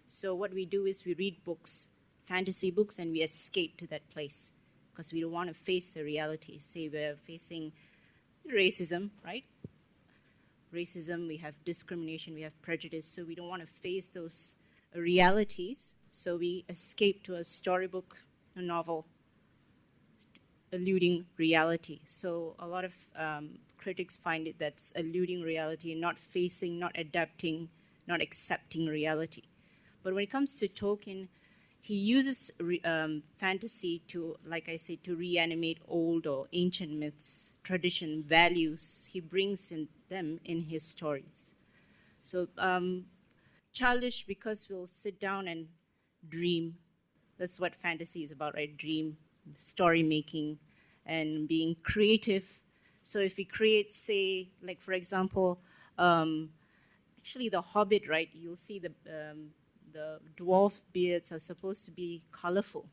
So what we do is we read books, fantasy books, and we escape to that place because we don't want to face the reality. Say we're facing racism, right? Racism, we have discrimination, we have prejudice, so we don't want to face those realities, so we escape to a storybook, a novel, eluding reality. So a lot of critics find it that's eluding reality, not facing, not adapting, not accepting reality. But when it comes to Tolkien, he uses fantasy to, like I said, to reanimate old or ancient myths, tradition, values. He brings in them in his stories. So childish because we'll sit down and dream. That's what fantasy is about, right? Dream, story making, and being creative. So if we create, say, like for example, actually The Hobbit, right? You'll see the dwarf beards are supposed to be colorful,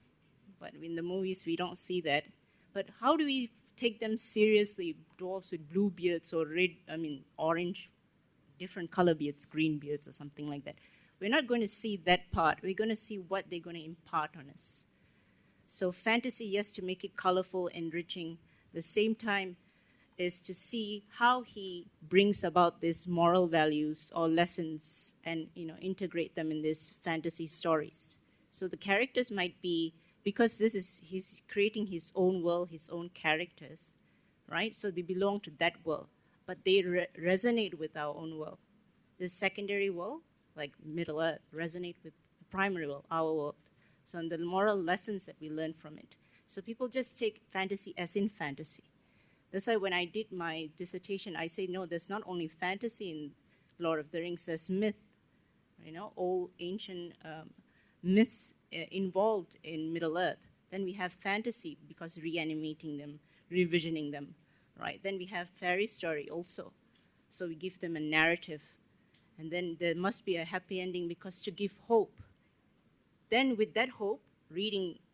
but in the movies we don't see that. But how do we take them seriously? Dwarves with blue beards or orange, different color beards, green beards or something like that. We're not going to see that part. We're going to see what they're going to impart on us. So fantasy, yes, to make it colorful, enriching. At the same time is to see how he brings about these moral values or lessons and integrate them in these fantasy stories. So the characters might be, because he's creating his own world, his own characters, right? So they belong to that world, but they resonate with our own world. The secondary world, like Middle Earth, resonate with the primary world, our world. So and the moral lessons that we learn from it. So people just take fantasy as in fantasy. That's why when I did my dissertation, I say, no, there's not only fantasy in Lord of the Rings, there's myth, old ancient myths involved in Middle Earth. Then we have fantasy because reanimating them, revisioning them, right? Then we have fairy story also. So we give them a narrative. And then there must be a happy ending because to give hope. Then with that hope,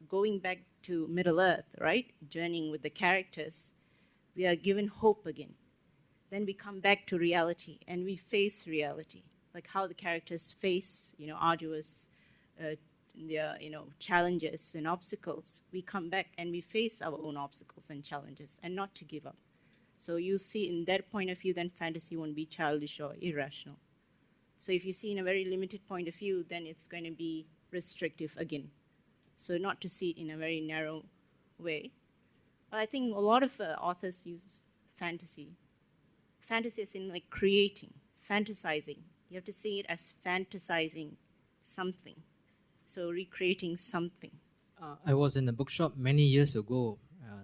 going back to Middle Earth, right? Journeying with the characters, we are given hope again. Then we come back to reality and we face reality, like how the characters face, arduous, challenges and obstacles. We come back and we face our own obstacles and challenges, and not to give up. So you see, in that point of view, then fantasy won't be childish or irrational. So if you see in a very limited point of view, then it's going to be restrictive again. So not to see it in a very narrow way. But I think a lot of authors use fantasy. Fantasy is in like creating, fantasizing. You have to see it as fantasizing something. So recreating something. I was in a bookshop many years ago,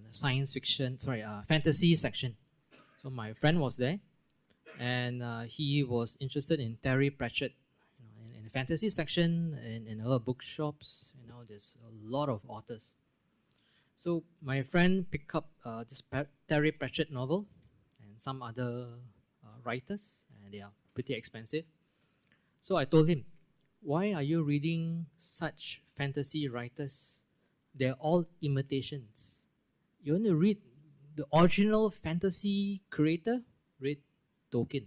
the fantasy section. So my friend was there, and he was interested in Terry Pratchett. In the fantasy section, in a lot of bookshops, there's a lot of authors. So my friend picked up this Terry Pratchett novel and some other writers, and they are pretty expensive. So I told him, why are you reading such fantasy writers? They're all imitations. You want to read the original fantasy creator? Read Tolkien.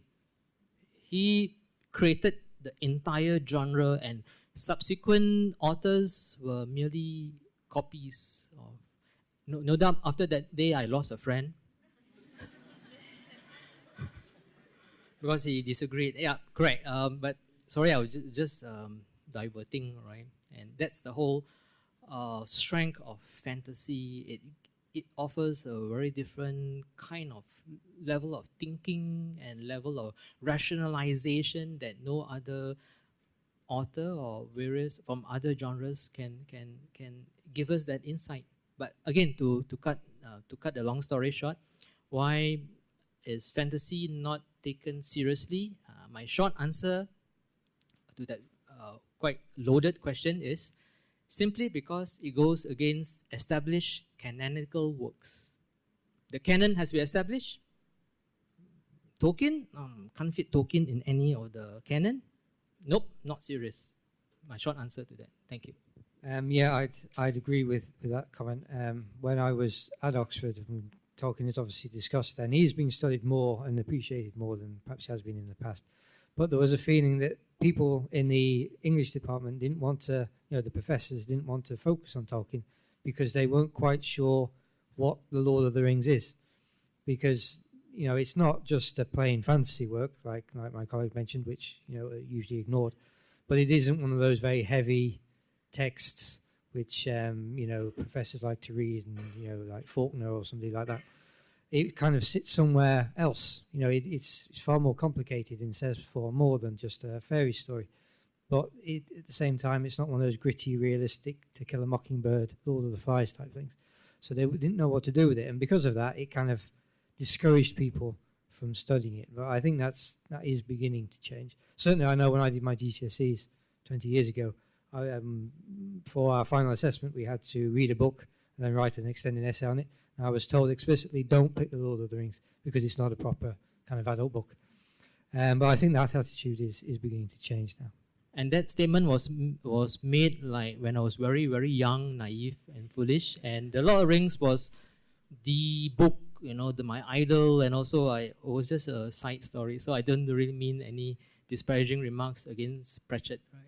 He created the entire genre, and subsequent authors were merely copies of. No doubt after that day I lost a friend because he disagreed. Yeah, correct. But sorry, I was just diverting, right? And that's the whole strength of fantasy. It offers a very different kind of level of thinking and level of rationalization that no other author or various from other genres can give us that insight. But again, to cut the long story short, why is fantasy not taken seriously? My short answer to that quite loaded question is simply because it goes against established canonical works. The canon has been established. Tolkien, can't fit Tolkien in any of the canon. Nope, not serious. My short answer to that. Thank you. I'd agree with that comment. When I was at Oxford, Tolkien is obviously discussed, and he's been studied more and appreciated more than perhaps has been in the past. But there was a feeling that people in the English department didn't want to, the professors didn't want to focus on Tolkien because they weren't quite sure what the Lord of the Rings is. Because, it's not just a plain fantasy work, like my colleague mentioned, which, are usually ignored. But it isn't one of those very heavy texts which professors like to read, and like Faulkner or somebody like that. It kind of sits somewhere else. It's far more complicated and says for more than just a fairy story. But at the same time, it's not one of those gritty, realistic To Kill a Mockingbird, Lord of the Flies type things. So they didn't know what to do with it, and because of that, it kind of discouraged people from studying it. But I think that is beginning to change. Certainly, I know when I did my GCSEs 20 years ago, for our final assessment, we had to read a book and then write an extended essay on it. And I was told explicitly, don't pick The Lord of the Rings because it's not a proper kind of adult book. But I think that attitude is beginning to change now. And that statement was made like when I was very, very young, naive, and foolish. And The Lord of the Rings was the book, my idol, and also it was just a side story. So I don't really mean any disparaging remarks against Pratchett. Right?